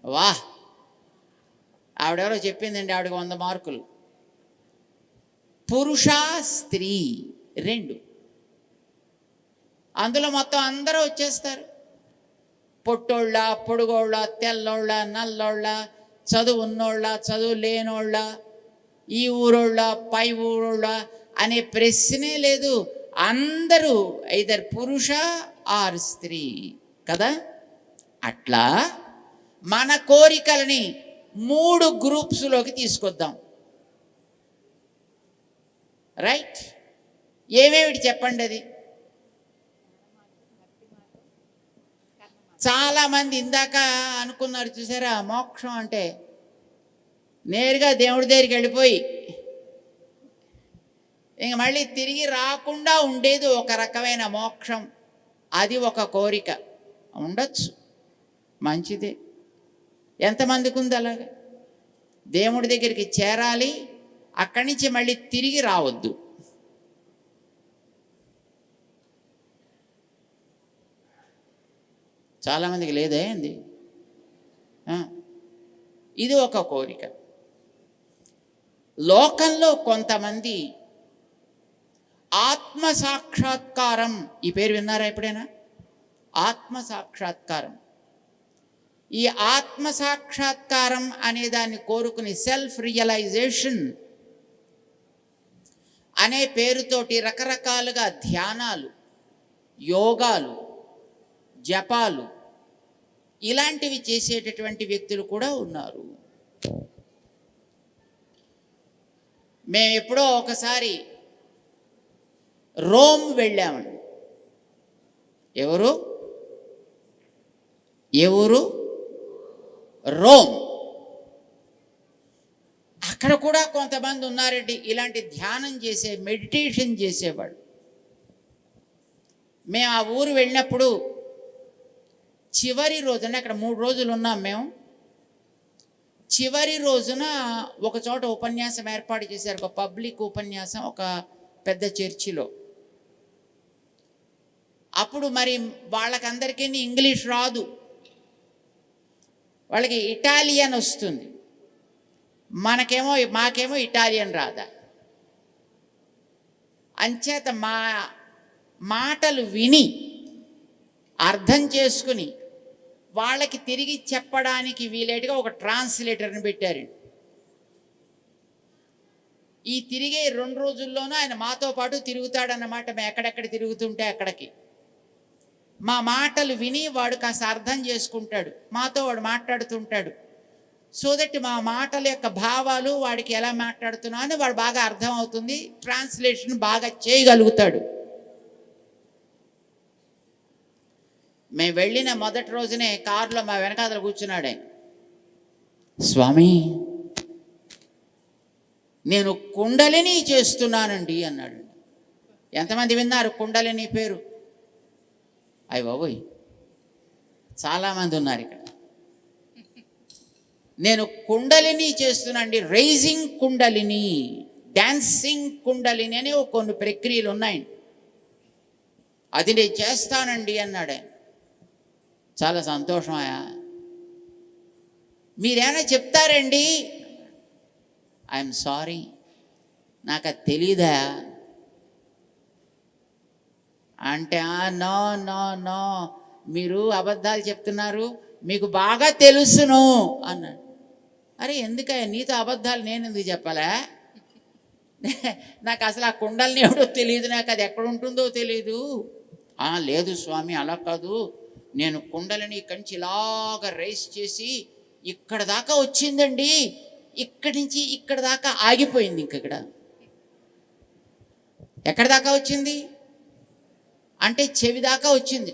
వాహ్, ఆవిడెవరో చెప్పిందండి, ఆవిడకి 100 మార్కులు. పురుష స్త్రీ 2, అందులో మొత్తం అందరూ వచ్చేస్తారు. పొట్టోళ్ళ, పొడుగోళ్ళ, తెల్లోళ్ళ, నల్లోళ్ళ, చదువు ఉన్నోళ్ళ, చదువు లేనోళ్ళ, ఈ ఊరోళ్ళ, పై ఊరోళ్ళ అనే ప్రశ్నే లేదు. అందరూ ఐదర్ పురుష ఆర్ స్త్రీ కదా. అట్లా మన కోరికలని 3 గ్రూప్స్లోకి తీసుకొద్దాం. రైట్? ఏమేమిటి చెప్పండి. అది చాలామంది ఇందాక అనుకున్నారు చూసారా, మోక్షం అంటే నేరుగా దేవుడి దగ్గరికి వెళ్ళిపోయి ఇంక మళ్ళీ తిరిగి రాకుండా ఉండేది ఒక రకమైన మోక్షం. అది ఒక కోరిక ఉండొచ్చు, మంచిదే. ఎంతమందికి ఉంది అలాగా? దేవుడి దగ్గరికి చేరాలి, అక్కడి నుంచి మళ్ళీ తిరిగి రావద్దు. చాలామందికి లేదే అండి. ఇది ఒక కోరిక. లోకంలో కొంతమంది ఆత్మసాక్షాత్కారం, ఈ పేరు విన్నారా ఎప్పుడైనా? ఆత్మసాక్షాత్కారం. ఈ ఆత్మసాక్షాత్కారం అనే దాన్ని కోరుకుని సెల్ఫ్ రియలైజేషన్ అనే పేరుతోటి రకరకాలుగా ధ్యానాలు, యోగాలు, జపాలు ఇలాంటివి చేసేటటువంటి వ్యక్తులు కూడా ఉన్నారు. మేము ఎప్పుడో ఒకసారి రోమ్ వెళ్ళామండి. ఎవరు? రోమ్. అక్కడ కూడా కొంతమంది ఉన్నారండి ఇలాంటి ధ్యానం చేసే, మెడిటేషన్ చేసేవాళ్ళు. మేము ఆ ఊరు వెళ్ళినప్పుడు చివరి రోజున, అక్కడ 3 రోజులు ఉన్నాం మేము. చివరి రోజున ఒక చోట ఉపన్యాసం ఏర్పాటు చేశారు, ఒక పబ్లిక్ ఉపన్యాసం, ఒక పెద్ద చర్చిలో. అప్పుడు మరి వాళ్ళకందరికీ ఇంగ్లీష్ రాదు, వాళ్ళకి ఇటాలియన్ వస్తుంది. మాకేమో ఇటాలియన్ రాదా. అంచేత మా మాటలు విని అర్థం చేసుకుని వాళ్ళకి తిరిగి చెప్పడానికి వీలేటుగా ఒక ట్రాన్స్లేటర్ని పెట్టారు. ఈ తిరిగే 2 రోజుల్లోనూ ఆయన మాతో పాటు తిరుగుతాడన్నమాట. మేము ఎక్కడెక్కడ తిరుగుతుంటే అక్కడికి మా మాటలు విని వాడు కాస్త అర్థం చేసుకుంటాడు, మాతో వాడు మాట్లాడుతుంటాడు. సో దట్ మా మాటల యొక్క భావాలు వాడికి ఎలా మాట్లాడుతున్నా అని వాడు బాగా అర్థం అవుతుంది, ట్రాన్స్లేషన్ బాగా చేయగలుగుతాడు. మేము వెళ్ళిన మొదటి రోజునే కారులో మా వెనకాతల కూర్చున్నాడే, స్వామి నేను కుండలిని చేస్తున్నానండి అన్నాడు. ఎంతమంది విన్నారు కుండలిని పేరు? అయ్య బాబోయ్, చాలామంది ఉన్నారు ఇక్కడ. నేను కుండలిని చేస్తున్నాండి, రైజింగ్ కుండలిని, డాన్సింగ్ కుండలిని అని కొన్ని ప్రక్రియలు ఉన్నాయండి, అది నేను చేస్తానండి అన్నాడు. చాలా సంతోషమాయా, మీరేమైనా చెప్తారండి? ఐఎమ్ సారీ, నాకు అది తెలీదా అంటే, నో నో నో, మీరు అబద్ధాలు చెప్తున్నారు, మీకు బాగా తెలుసును అన్నాడు. అరే ఎందుకయ్యా నీతో అబద్ధాలు నేను ఎందుకు చెప్పాలా? నాకు అసలు ఆ కుండల్ని ఎవడో తెలియదు, నాకు అది ఎక్కడ ఉంటుందో తెలీదు. లేదు స్వామి అలా కాదు, నేను కుండలని ఇక్కడి నుంచి ఇలాగా రైస్ చేసి ఇక్కడ దాకా వచ్చిందండి, ఇక్కడి నుంచి ఇక్కడ దాకా ఆగిపోయింది. ఇక్కడ ఎక్కడ దాకా వచ్చింది అంటే చెవి దాకా వచ్చింది.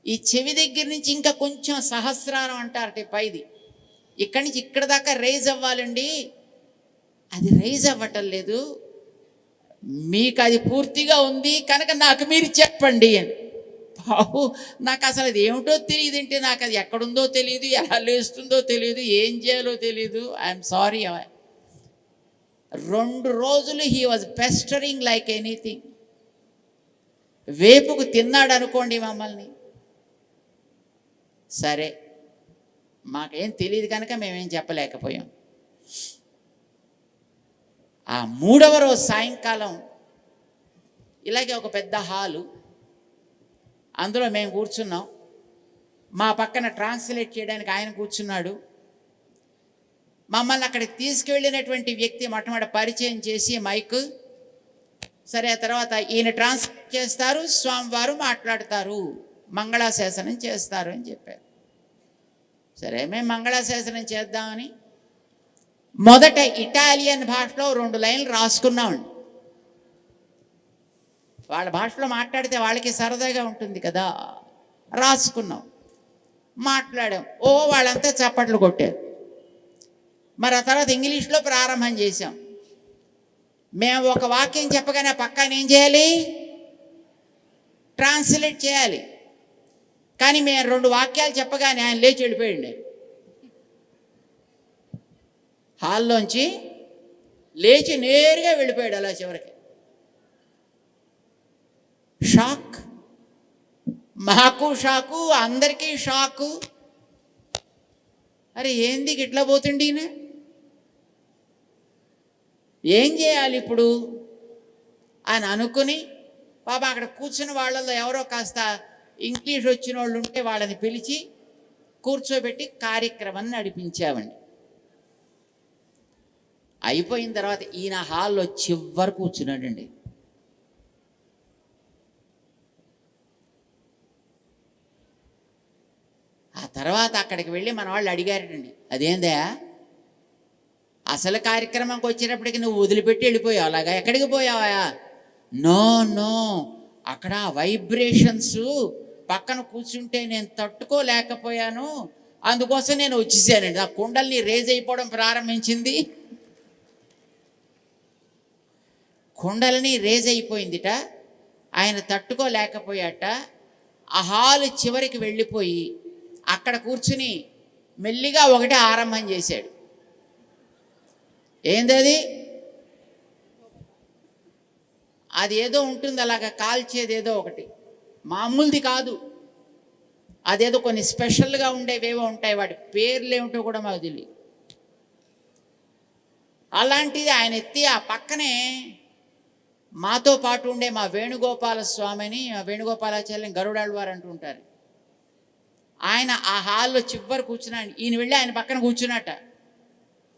ఈ చెవి దగ్గర నుంచి ఇంకా కొంచెం సహస్రారం అంటారట పైది, ఇక్కడి నుంచి ఇక్కడ దాకా రైజ్ అవ్వాలండి, అది రైజ్ అవ్వటం లేదు, మీకు అది పూర్తిగా ఉంది కనుక నాకు మీరు చెప్పండి అని. బాబు నాకు అసలు అది ఏమిటో తెలియదు అంటే, నాకు అది ఎక్కడుందో తెలియదు, ఎలా లేస్తుందో తెలియదు, ఏం చేయాలో తెలియదు. I'm sorry. 2 రోజులు హీ వాజ్ పెస్టరింగ్ లైక్ ఎనీథింగ్. వేపుకు తిన్నాడు అనుకోండి మమ్మల్ని. సరే, మాకేం తెలియదు కనుక మేమేం చెప్పలేకపోయాం. ఆ 3వ రోజు సాయంకాలం ఇలాగే ఒక పెద్ద హాలు, అందులో మేము కూర్చున్నాం. మా పక్కన ట్రాన్స్లేట్ చేయడానికి ఆయన కూర్చున్నాడు. మమ్మల్ని అక్కడికి తీసుకువెళ్ళినటువంటి వ్యక్తి మొట్టమొదటి పరిచయం చేసి మైక్, సరే ఆ తర్వాత ఈయన ట్రాన్స్లేట్ చేస్తారు, స్వామివారు మాట్లాడతారు, మంగళాశాసనం చేస్తారు అని చెప్పారు. సరే, మేము మంగళాశాసనం చేద్దామని మొదట ఇటాలియన్ భాషలో 2 లైన్లు రాసుకున్నామండి. వాళ్ళ భాషలో మాట్లాడితే వాళ్ళకి సరదాగా ఉంటుంది కదా, రాసుకున్నాం, మాట్లాడాం. వాళ్ళంతా చప్పట్లు కొట్టారు. మరి ఆ తర్వాత ఇంగ్లీష్లో ప్రారంభం చేశాం. మేము ఒక వాక్యం చెప్పగానే పక్కన ఏం చేయాలి? ట్రాన్స్లేట్ చేయాలి. కానీ మేము 2 వాక్యాలు చెప్పగానే ఆయన లేచి వెళ్ళిపోయింది. హాల్లోంచి లేచి నేరుగా వెళ్ళిపోయాడు. అలా చివరికి షాక్, మాకు షాకు, అందరికీ షాకు. అరే ఏంది ఇట్లా పోతుండి ఈయన, ఏం చేయాలి ఇప్పుడు అని అనుకుని, పాప అక్కడ కూర్చున్న వాళ్ళలో ఎవరో కాస్త ఇంగ్లీష్ వచ్చిన వాళ్ళు ఉంటే వాళ్ళని పిలిచి కూర్చోబెట్టి కార్యక్రమాన్ని నడిపించామండి. అయిపోయిన తర్వాత ఈయన హాల్లో చివరి కూర్చున్నాడండి. ఆ తర్వాత అక్కడికి వెళ్ళి మన వాళ్ళు అడిగారండి, అదేందా అసలు కార్యక్రమంకి వచ్చేటప్పటికి నువ్వు వదిలిపెట్టి వెళ్ళిపోయావు, అలాగా ఎక్కడికి పోయావా? నో నో, అక్కడ వైబ్రేషన్స్ పక్కన కూర్చుంటే నేను తట్టుకోలేకపోయాను, అందుకోసం నేను వచ్చేసానండి. ఆ కుండల్ని రేజ్ అయిపోవడం ప్రారంభించింది, కుండలని రేజ్ అయిపోయిందిట. ఆయన తట్టుకోలేకపోయాట. ఆ హాలు చివరికి వెళ్ళిపోయి అక్కడ కూర్చుని మెల్లిగా ఒకటే ఆరంభం చేశాడు. ఏందది? అది ఏదో ఉంటుంది అలాగా కాల్చేది, ఏదో ఒకటి, మామూలుది కాదు. అదేదో కొన్ని స్పెషల్గా ఉండేవేవో ఉంటాయి, వాటి పేర్లు ఏమిటో కూడా మాకు తెలియదు. అలాంటిది ఆయన ఎత్తి ఆ పక్కనే మాతో పాటు ఉండే మా వేణుగోపాల స్వామిని, వేణుగోపాలాచార్యుని గరుడాళ్వారు అంటూ ఉంటారు, ఆయన ఆ హాల్లో చివరి కూర్చున్నాడు. ఈయన వెళ్ళి ఆయన పక్కన కూర్చున్నట్ట.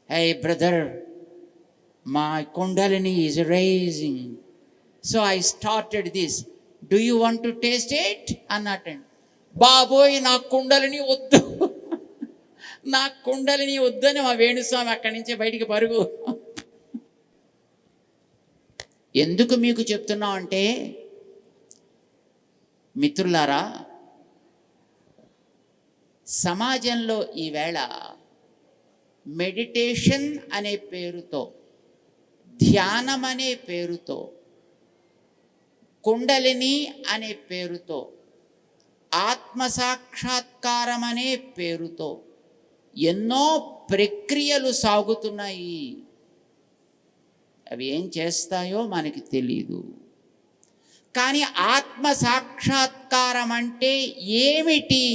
Hey brother, my kundalini is rising, so I started this, do you want to taste it అన్నట్టండి. బాబోయ్, నా కుండలిని వద్దు, నా కుండలిని వద్దని మా వేణుస్వామి అక్కడి నుంచి బయటికి పరుగు. ఎందుకు మీకు చెప్తున్నాం అంటే, మిత్రులారా, సమాజంలో ఈవేళ మెడిటేషన్ అనే పేరుతో, ధ్యానం అనే పేరుతో, కుండలిని అనే పేరుతో, ఆత్మసాక్షాత్కారం అనే పేరుతో ఎన్నో ప్రక్రియలు సాగుతున్నాయి. అవి ఏం చేస్తాయో మనకి తెలీదు. కానీ ఆత్మ సాక్షాత్కారం అంటే ఏమిటి,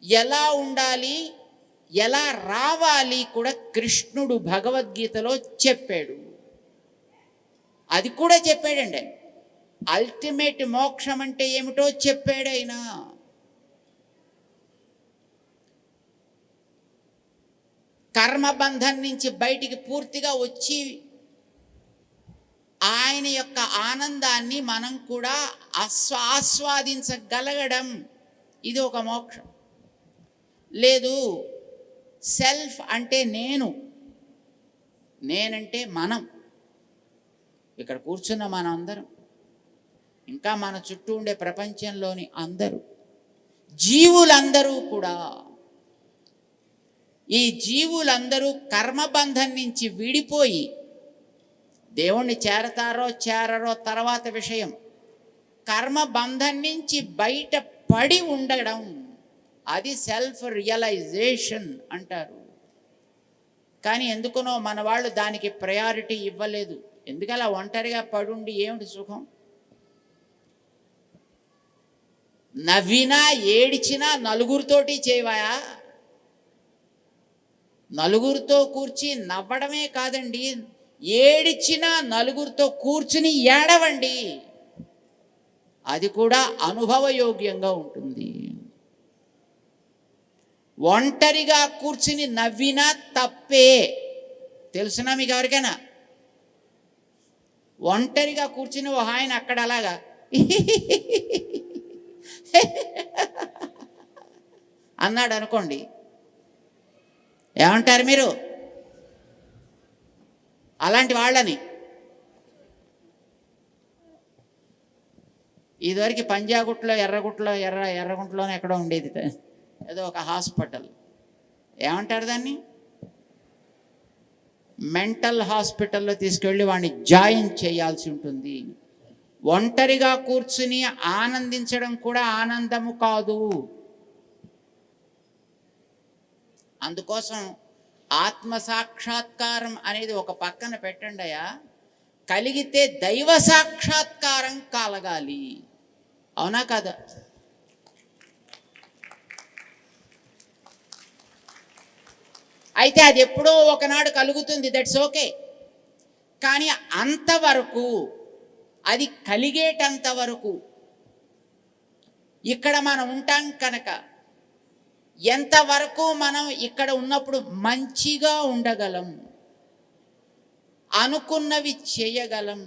ఎలా ఉండాలి, ఎలా రావాలి కూడా కృష్ణుడు భగవద్గీతలో చెప్పాడు. అది కూడా చెప్పాడండి. అల్టిమేట్ మోక్షం అంటే ఏమిటో చెప్పాడు ఆయన. కర్మబంధం నుంచి బయటికి పూర్తిగా వచ్చి ఆయన యొక్క ఆనందాన్ని మనం కూడా ఆస్వాదించగలగడం, ఇది ఒక మోక్షం. లేదు, సెల్ఫ్ అంటే నేనంటే మనం, ఇక్కడ కూర్చున్న మనం అందరం, ఇంకా మన చుట్టూ ఉండే ప్రపంచంలోని అందరూ, జీవులందరూ కూడా ఈ జీవులందరూ కర్మబంధం నుంచి విడిపోయి దేవుణ్ణి చేరతారో చేరరో తర్వాత విషయం, కర్మబంధం నుంచి బయట పడి ఉండడం, అది సెల్ఫ్ రియలైజేషన్ అంటారు. కానీ ఎందుకునో మన వాళ్ళు దానికి ప్రయారిటీ ఇవ్వలేదు. ఎందుకలా ఒంటరిగా పడుండి ఏమిటి సుఖం? నవ్వినా ఏడిచినా నలుగురితోటి చేయవాయా? నలుగురితో కూర్చి నవ్వడమే కాదండి, ఏడిచినా నలుగురితో కూర్చుని ఏడవండి, అది కూడా అనుభవయోగ్యంగా ఉంటుంది. ఒంటరిగా కూర్చుని నవ్వినా తప్పే. తెలుసునా మీకు ఎవరికైనా? ఒంటరిగా కూర్చుని ఓ ఆయన అక్కడ అలాగా అన్నాడు అనుకోండి, ఏమంటారు మీరు? అలాంటి వాళ్ళని ఇదివరకు పంజాగుట్లో ఎర్రగుంటలోనే ఎక్కడో ఉండేది ఏదో ఒక హాస్పిటల్, ఏమంటారు దాన్ని? మెంటల్ హాస్పిటల్లో తీసుకెళ్ళి వాడిని జాయిన్ చేయాల్సి ఉంటుంది. ఒంటరిగా కూర్చుని ఆనందించడం కూడా ఆనందము కాదు. అందుకోసం ఆత్మ సాక్షాత్కారం అనేది ఒక పక్కన పెట్టండి అయ్యా, కలిగితే దైవ సాక్షాత్కారం కలగాలి. అవునా కదా? అయితే అది ఎప్పుడో ఒకనాడు కలుగుతుంది, దట్స్ ఓకే. కానీ అంతవరకు, అది కలిగేటంత వరకు ఇక్కడ మనం ఉంటాం కనుక, ఎంతవరకు మనం ఇక్కడ ఉన్నప్పుడు మంచిగా ఉండగలం, అనుకున్నవి చేయగలం,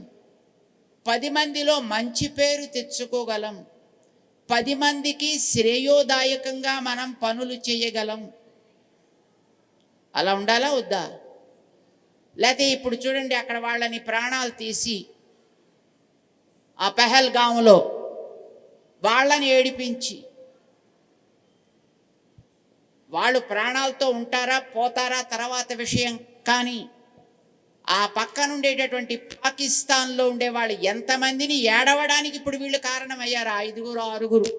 10 మందిలో మంచి పేరు తెచ్చుకోగలం, 10 మందికి శ్రేయోదాయకంగా మనం పనులు చేయగలం. అలా ఉండాలా వద్దా? లేకపోతే ఇప్పుడు చూడండి, అక్కడ వాళ్ళని ప్రాణాలు తీసి ఆ పెహల్గాంలో వాళ్ళని ఏడిపించి, వాళ్ళు ప్రాణాలతో ఉంటారా పోతారా తర్వాత విషయం, కానీ ఆ పక్కన ఉండేటటువంటి పాకిస్తాన్లో ఉండే వాళ్ళు ఎంతమందిని ఏడవడానికి ఇప్పుడు వీళ్ళు కారణమయ్యారు, 5 6.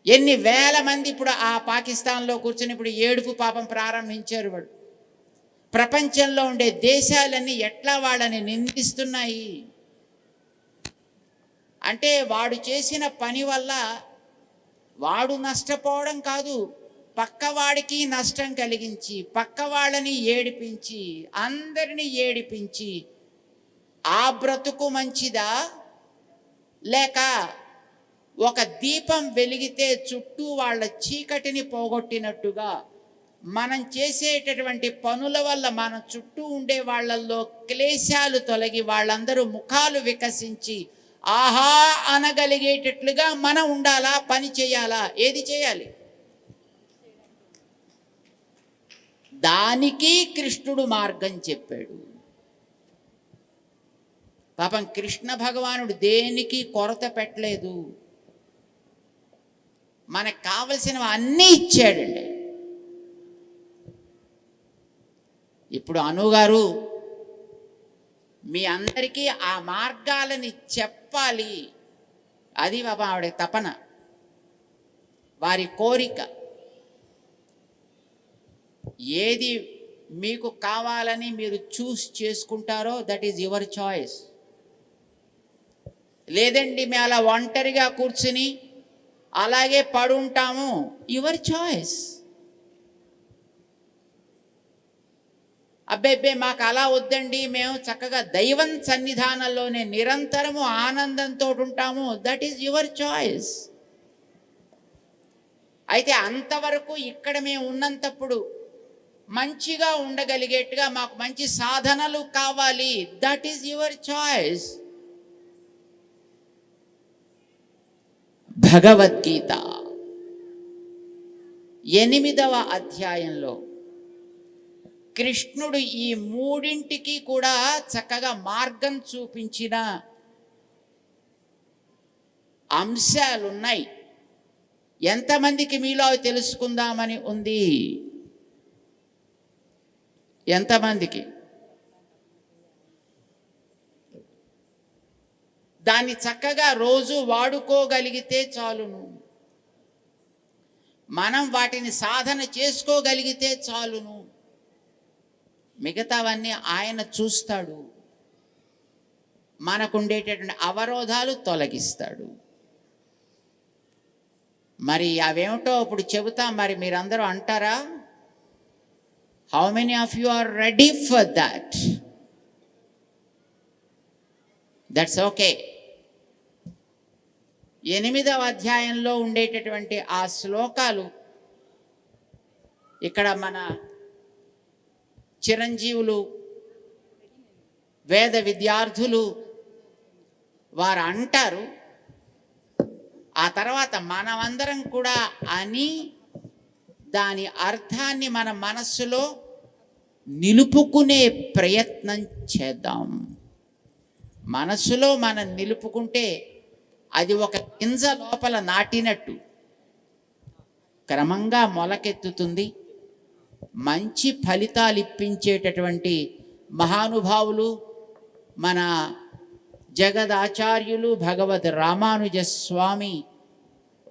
ఎన్ని వేల మంది ఇప్పుడు ఆ పాకిస్తాన్లో కూర్చొని ఇప్పుడు ఏడుపు పాపం ప్రారంభించారు. వాడు ప్రపంచంలో ఉండే దేశాలన్నీ ఎట్లా వాళ్ళని నిందిస్తున్నాయి అంటే, వాడు చేసిన పని వల్ల వాడు నష్టపోవడం కాదు, పక్కవాడికి నష్టం కలిగించి, పక్క వాళ్ళని ఏడిపించి, అందరినీ ఏడిపించి, ఆ బ్రతుకు మంచిదా? లేక ఒక దీపం వెలిగితే చుట్టూ వాళ్ళ చీకటిని పోగొట్టినట్టుగా మనం చేసేటటువంటి పనుల వల్ల మన చుట్టూ ఉండే వాళ్ళల్లో క్లేశాలు తొలగి వాళ్ళందరూ ముఖాలు వికసించి ఆహా అనగలిగేటట్లుగా మనం ఉండాలా? పని చేయాలా? ఏది చేయాలి? దానికి కృష్ణుడు మార్గం చెప్పాడు. పాపం కృష్ణ భగవానుడు దేనికి కొరత పెట్టలేదు, మనకు కావలసినవి అన్నీ ఇచ్చాడండి. ఇప్పుడు అనుగారు మీ అందరికీ ఆ మార్గాలని చెప్పాలి, అది పాపం ఆవిడ తపన, వారి కోరిక. ఏది మీకు కావాలని మీరు చూస్ చేసుకుంటారో దట్ ఈజ్ యువర్ చాయిస్. లేదండి మేము అలా ఒంటరిగా కూర్చుని అలాగే పడుంటాము, యువర్ చాయిస్. అబ్బే మాకు అలా వద్దండి, మేము చక్కగా దైవం సన్నిధానంలోనే నిరంతరము ఆనందంతో ఉంటాము, దట్ ఈజ్ యువర్ చాయిస్. అయితే అంతవరకు ఇక్కడ మేము ఉన్నంతప్పుడు మంచిగా ఉండగలిగేట్టుగా మాకు మంచి సాధనలు కావాలి, that is your choice. Bhagavad Gita 8వ అధ్యాయంలో కృష్ణుడు ఈ మూడింటికి కూడా చక్కగా మార్గం చూపించిన అంశాలున్నాయి. ఎంతమందికి మీలో అవి తెలుసుకుందామని ఉంది? ఎంతమందికి? దాన్ని చక్కగా రోజు వాడుకోగలిగితే చాలును. మనం వాటిని సాధన చేసుకోగలిగితే చాలును. మిగతావన్నీ ఆయన చూస్తాడు. మనకుండేటటువంటి అవరోధాలు తొలగిస్తాడు. మరి అవేమిటో ఇప్పుడు చెబుతాం. మరి మీరందరూ అంటారా? How many of you are ready for that? That's okay. 8వ అధ్యాయంలో ఉండేటటువంటి ఆ శ్లోకాలు ఇక్కడ మన చిరంజీవులు, వేద విద్యార్థులు వారు అంటారు. ఆ తర్వాత మనమందరం కూడా అని దాని అర్థాన్ని మన మనస్సులో నిలుపుకునే ప్రయత్నం చేద్దాం. మనస్సులో మనం నిలుపుకుంటే అది ఒక గింజ లోపల నాటినట్టు క్రమంగా మొలకెత్తుతుంది. మంచి ఫలితాలు ఇప్పించేటటువంటి మహానుభావులు మన జగదాచార్యులు భగవద్ రామానుజ స్వామి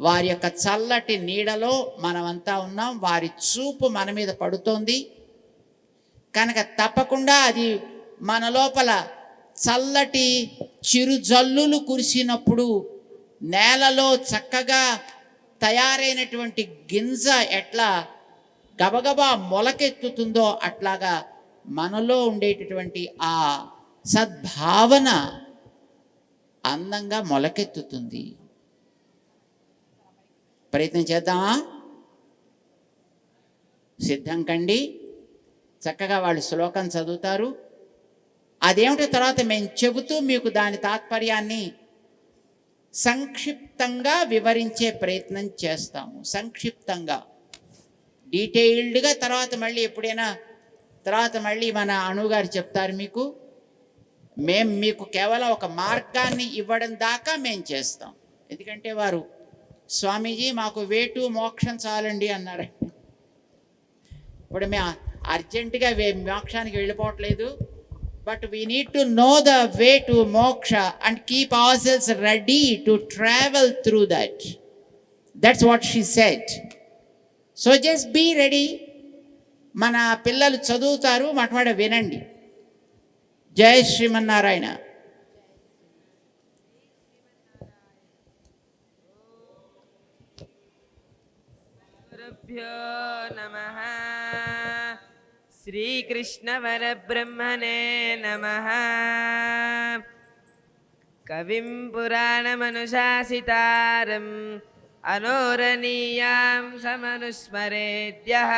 వారి యొక్క చల్లటి నీడలో మనమంతా ఉన్నాం. వారి చూపు మన మీద పడుతోంది కనుక తప్పకుండా అది మన లోపల చల్లటి చిరుజల్లులు కురిసినప్పుడు నేలలో చక్కగా తయారైనటువంటి గింజ ఎట్లా గబగబా మొలకెత్తుతుందో అట్లాగా మనలో ఉండేటటువంటి ఆ సద్భావన అందంగా మొలకెత్తుతుంది. ప్రయత్నం చేద్దామా? సిద్ధం కండి. చక్కగా వాళ్ళు శ్లోకం చదువుతారు. అదేమిటో తర్వాత మేము చెబుతూ మీకు దాని తాత్పర్యాన్ని సంక్షిప్తంగా వివరించే ప్రయత్నం చేస్తాము. సంక్షిప్తంగా, డీటెయిల్డ్గా తర్వాత మళ్ళీ ఎప్పుడైనా మళ్ళీ మన అణుగారు చెప్తారు మీకు. మేము మీకు కేవలం ఒక మార్గాన్ని ఇవ్వడం దాకా మేము చేస్తాం. ఎందుకంటే వారు స్వామీజీ మాకు వేటు మోక్షం చాలండి అన్నారు. ఇప్పుడు మేము అర్జెంటుగా మోక్షానికి వెళ్ళిపోవట్లేదు. But we need to know the way to moksha and keep ourselves ready to travel through that. That's what she said. So just be ready. మన పిల్లలు చదువుతారు, మాట వినండి. జై శ్రీమన్నారాయణ. గురుభ్యో నమః. శ్రీకృష్ణ పరబ్రహ్మణే నమః. కవిం పురాణమనుశాసితారం అనోరణీయాం సమనుస్మరేద్యః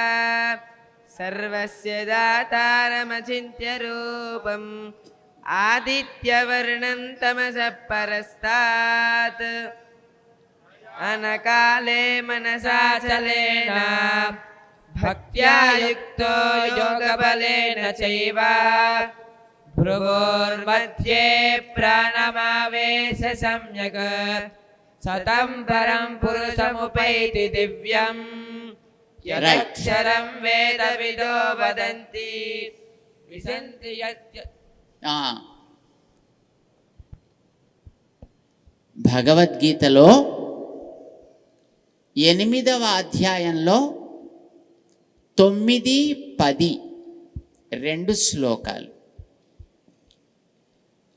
సర్వస్య దాతారమచింత్య రూపం ఆదిత్యవర్ణం తమసః పరస్తాత్ అనకాలే మనసా చలేన భక్త్యా యుక్తో యోగబలేన చైవ భ్రువోర్మధ్యే ప్రాణమావేశ సమ్యక్ సతం పరం పురుషముపైతి దివ్యం యదక్షరం వేదవిదో వదంతి విశంతి భగవద్గీతలో 8వ అధ్యాయంలో 9, 10 2 శ్లోకాలు.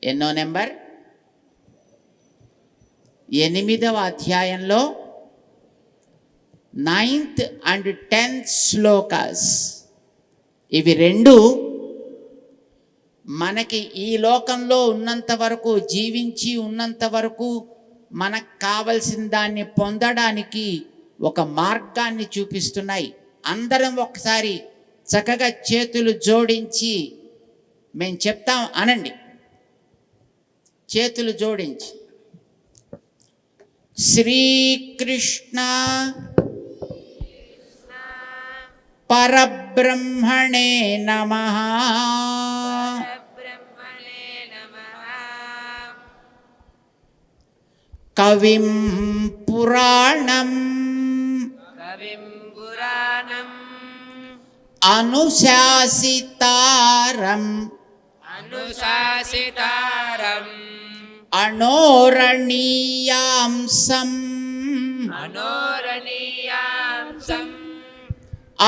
ఎన్నో నెంబర్? 8వ అధ్యాయంలో 9th and 10th శ్లోకాస్. ఇవి 2 మనకి ఈ లోకంలో ఉన్నంత వరకు, జీవించి ఉన్నంత వరకు మనకు కావలసిన దాన్ని పొందడానికి ఒక మార్గాన్ని చూపిస్తున్నాయి. అందరం ఒకసారి చక్కగా చేతులు జోడించి మేము చెప్తాం, అనండి. చేతులు జోడించి శ్రీకృష్ణ పరబ్రహ్మణే నమః. కవిం పురాణం కవిం పురాణం అనుశాసితారం అనుశాసితారం అణోరణీయాంసం మనోరణీయాంసం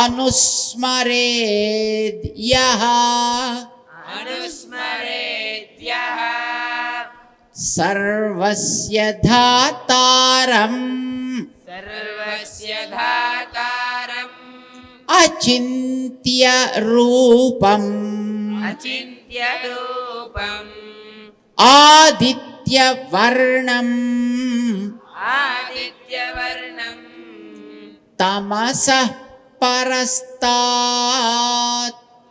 అనుస్మరేద్యః అనుస్మరేద్యః సర్వస్య ధాతారం సర్వస్య ధాతారం అచింత్య రూపం అచింత్య రూపం ఆదిత్యవర్ణం ఆదిత్యవర్ణం తమసః పరస్తాత్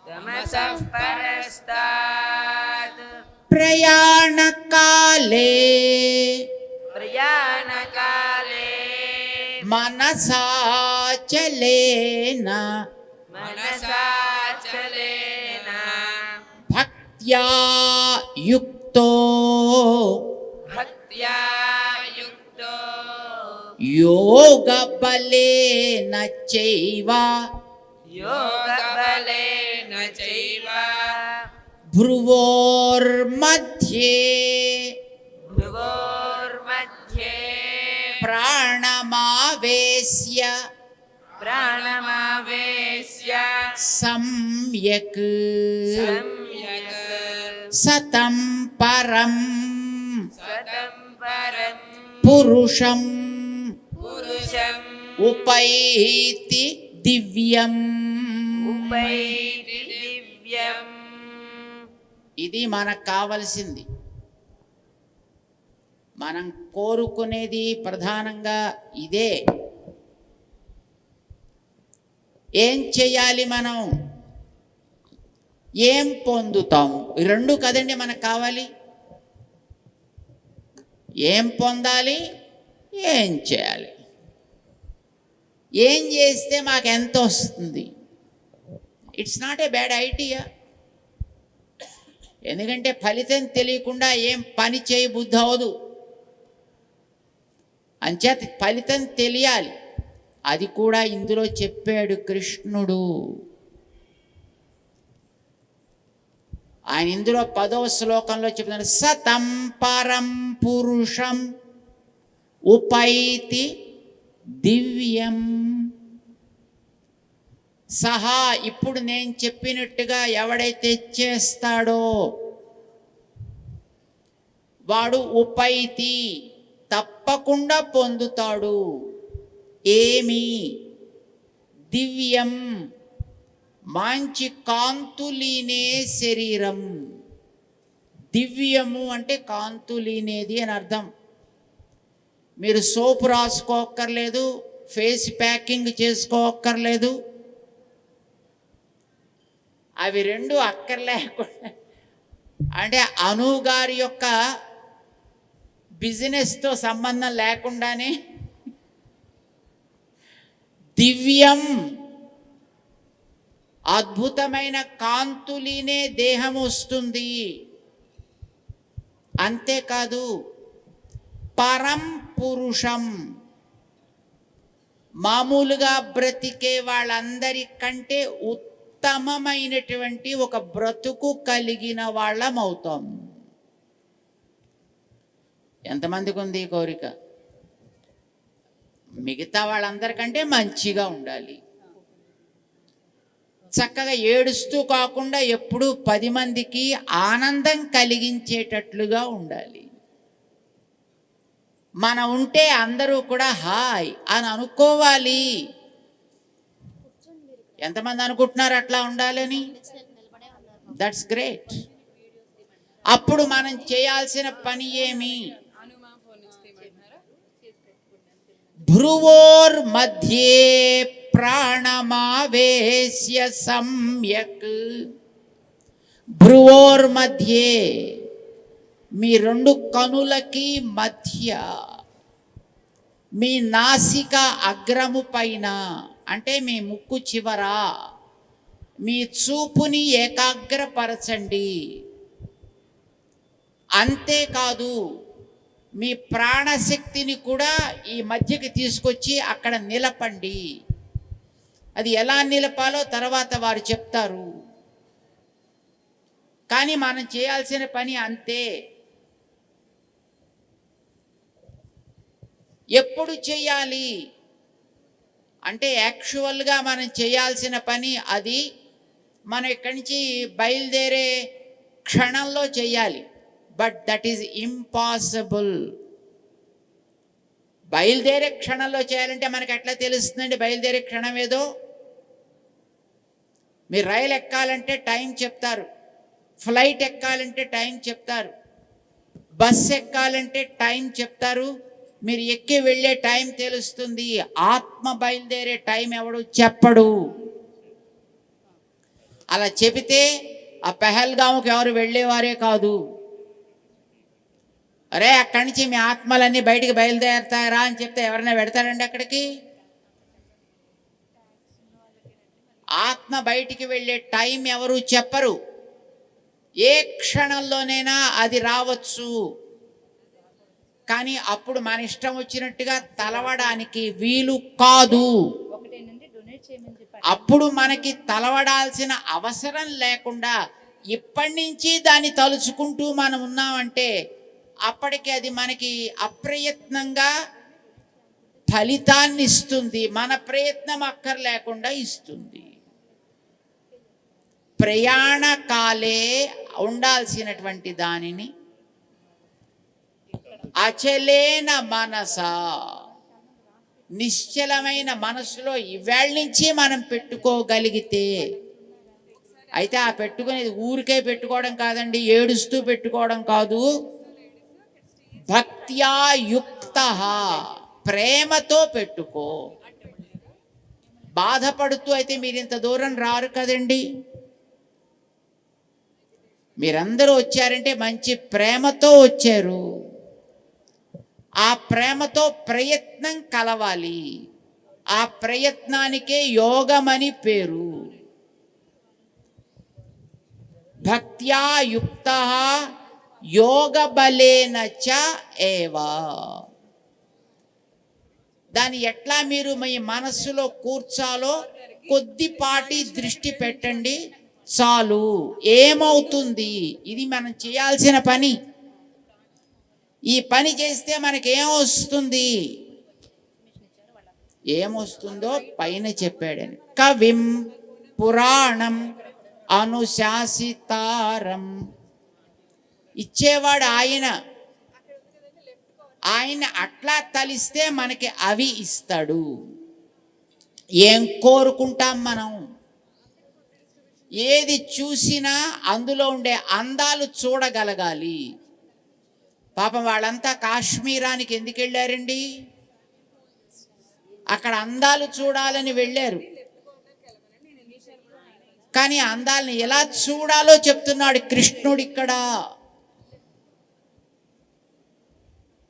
తమసః పరస్తాత్ ప్రయాణకాలే ప్రయాణకాలే మనసాచలేన మనసాచలేన భక్త్యా యుక్తో భక్త్యా యుక్తో యోగబలేన చైవ యోగబలేన చైవ భ్రువోర్मध्ये భృవోర్मध्ये ప్రాణమావేశ్య ప్రాణమావేశ్య సమ్యక్ సంయక్ సతం పరం సతం పరం పురుషం పురుషం ఉపైతి దివ్యం. ఉపైతి దివ్యం. ఇది మనకు కావలసింది. మనం కోరుకునేది ప్రధానంగా ఇదే. ఏం చేయాలి, మనం ఏం పొందుతాము, ఈ రెండు కదండి మనకు కావాలి. ఏం పొందాలి, ఏం చేయాలి, ఏం చేస్తే మాకు ఎంత వస్తుంది. It's not a bad idea. ఎందుకంటే ఫలితం తెలియకుండా ఏం పని చేయబుద్ధి అవదు. అంచేత ఫలితం తెలియాలి. అది కూడా ఇందులో చెప్పాడు కృష్ణుడు. ఆయన ఇందులో 10వ శ్లోకంలో చెప్తున్నాడు, సతం పరం పురుషం ఉపైతి దివ్యం. సహా, ఇప్పుడు నేను చెప్పినట్టుగా ఎవడైతే చేస్తాడో వాడు ఉపైతి, తప్పకుండా పొందుతాడు. ఏమి? దివ్యం, మంచి కాంతులీనే శరీరం. దివ్యము అంటే కాంతులీనేది అని అర్థం. మీరు సోపు రాసుకోక్కర్లేదు, ఫేస్ ప్యాకింగ్ చేసుకోక్కర్లేదు, అవి రెండు అక్కర్లేకుండా, అంటే అనుగారి యొక్క బిజినెస్తో సంబంధం లేకుండానే దివ్యం, అద్భుతమైన కాంతులీనే దేహం వస్తుంది. అంతేకాదు పరం పురుషం, మామూలుగా బ్రతికే వాళ్ళందరికంటే ఉత్తమమైనటువంటి ఒక బ్రతుకు కలిగిన వాళ్ళం అవుతాం. ఎంతమందికి ఉంది ఈ కోరిక? మిగతా వాళ్ళందరికంటే మంచిగా ఉండాలి, చక్కగా ఏడుస్తూ కాకుండా ఎప్పుడూ 10 మందికి ఆనందం కలిగించేటట్లుగా ఉండాలి. మనం ఉంటే అందరూ కూడా హాయ్ అని అనుకోవాలి. ఎంతమంది అనుకుంటున్నారు అట్లా ఉండాలని? That's great. అప్పుడు మనం చేయాల్సిన పని ఏమి? భ్రువోర్ మధ్యే ప్రాణమావేశ్య సమ్యక్. భ్రువోర్ మధ్యే, మీ 2 కనులకి మధ్య, మీ నాసిక అగ్రము పైన, అంటే మీ ముక్కు చివర మీ చూపుని ఏకాగ్రపరచండి. అంతేకాదు మీ ప్రాణశక్తిని కూడా ఈ మధ్యకి తీసుకొచ్చి అక్కడ నిలపండి. అది ఎలా నిలపాలో తర్వాత వారు చెప్తారు. కానీ మనం చేయాల్సిన పని అంతే. ఎప్పుడు చేయాలి అంటే యాక్చువల్గా మనం చేయాల్సిన పని అది మనం ఇక్కడి నుంచి బయలుదేరే క్షణంలో చేయాలి. But that is impossible. బయలుదేరే క్షణంలో చేయాలంటే మనకు ఎట్లా తెలుస్తుందండి బయలుదేరే క్షణం ఏదో? మీరు రైలు ఎక్కాలంటే టైం చెప్తారు, ఫ్లైట్ ఎక్కాలంటే టైం చెప్తారు, బస్ ఎక్కాలంటే టైం చెప్తారు, మీరు ఎక్కి వెళ్ళే టైం తెలుస్తుంది. ఆత్మ బయలుదేరే టైం ఎవడు చెప్పడు. అలా చెబితే ఆ పెహల్గాంకి ఎవరు వెళ్ళేవారే కాదు. అరే అక్కడి నుంచి మీ ఆత్మలన్నీ బయటికి బయలుదేరుతారా అని చెప్తే ఎవరైనా పెడతారండి అక్కడికి? ఆత్మ బయటికి వెళ్ళే టైం ఎవరు చెప్పరు. ఏ క్షణంలోనైనా అది రావచ్చు. కానీ అప్పుడు మన ఇష్టం వచ్చినట్టుగా తలవడానికి వీలు కాదు. అప్పుడు మనకి తలవడాల్సిన అవసరం లేకుండా ఇప్పటి నుంచి దాన్ని తలుచుకుంటూ మనం ఉన్నామంటే అప్పటికి అది మనకి అప్రయత్నంగా ఫలితాన్ని ఇస్తుంది. మన ప్రయత్నం అక్కర్లేకుండా ఇస్తుంది. ప్రయాణ కాలే ఉండాల్సినటువంటి దానిని అచలేన మనస, నిశ్చలమైన మనసులో ఇవాళ నుంచి మనం పెట్టుకోగలిగితే, అయితే ఆ పెట్టుకునేది ఊరికే పెట్టుకోవడం కాదండి, ఏడుస్తూ పెట్టుకోవడం కాదు. భక్త్యా యుక్త, ప్రేమతో పెట్టుకో. బాధపడుతూ అయితే మీరు ఇంత దూరం రారు కదండి. మీరందరూ వచ్చారంటే మంచి ప్రేమతో వచ్చారు. ఆ ప్రేమతో ప్రయత్నం కలవాలి. ఆ ప్రయత్నానికే యోగమని పేరు. భక్త్యా యుక్త యోగ బలేన చ ఏవా. దాన్ని ఎట్లా మీరు మీ మనస్సులో కూర్చాలో కొద్దిపాటి దృష్టి పెట్టండి చాలు. ఏమవుతుంది? ఇది మనం చేయాల్సిన పని. ఈ పని చేస్తే మనకేమొస్తుంది? ఏమొస్తుందో పైన చెప్పాడని. కవిం పురాణం అనుశాసితారం. ఇచ్చేవాడు ఆయన. ఆయన అట్లా తలిస్తే మనకి అవి ఇస్తాడు. ఏం కోరుకుంటాం మనం? ఏది చూసినా అందులో ఉండే అందాలు చూడగలగాలి. పాపం వాళ్ళంతా కాశ్మీరానికి ఎందుకు వెళ్ళారండి? అక్కడ అందాలు చూడాలని వెళ్ళారు. కానీ అందాలని ఎలా చూడాలో చెప్తున్నాడు కృష్ణుడు ఇక్కడ.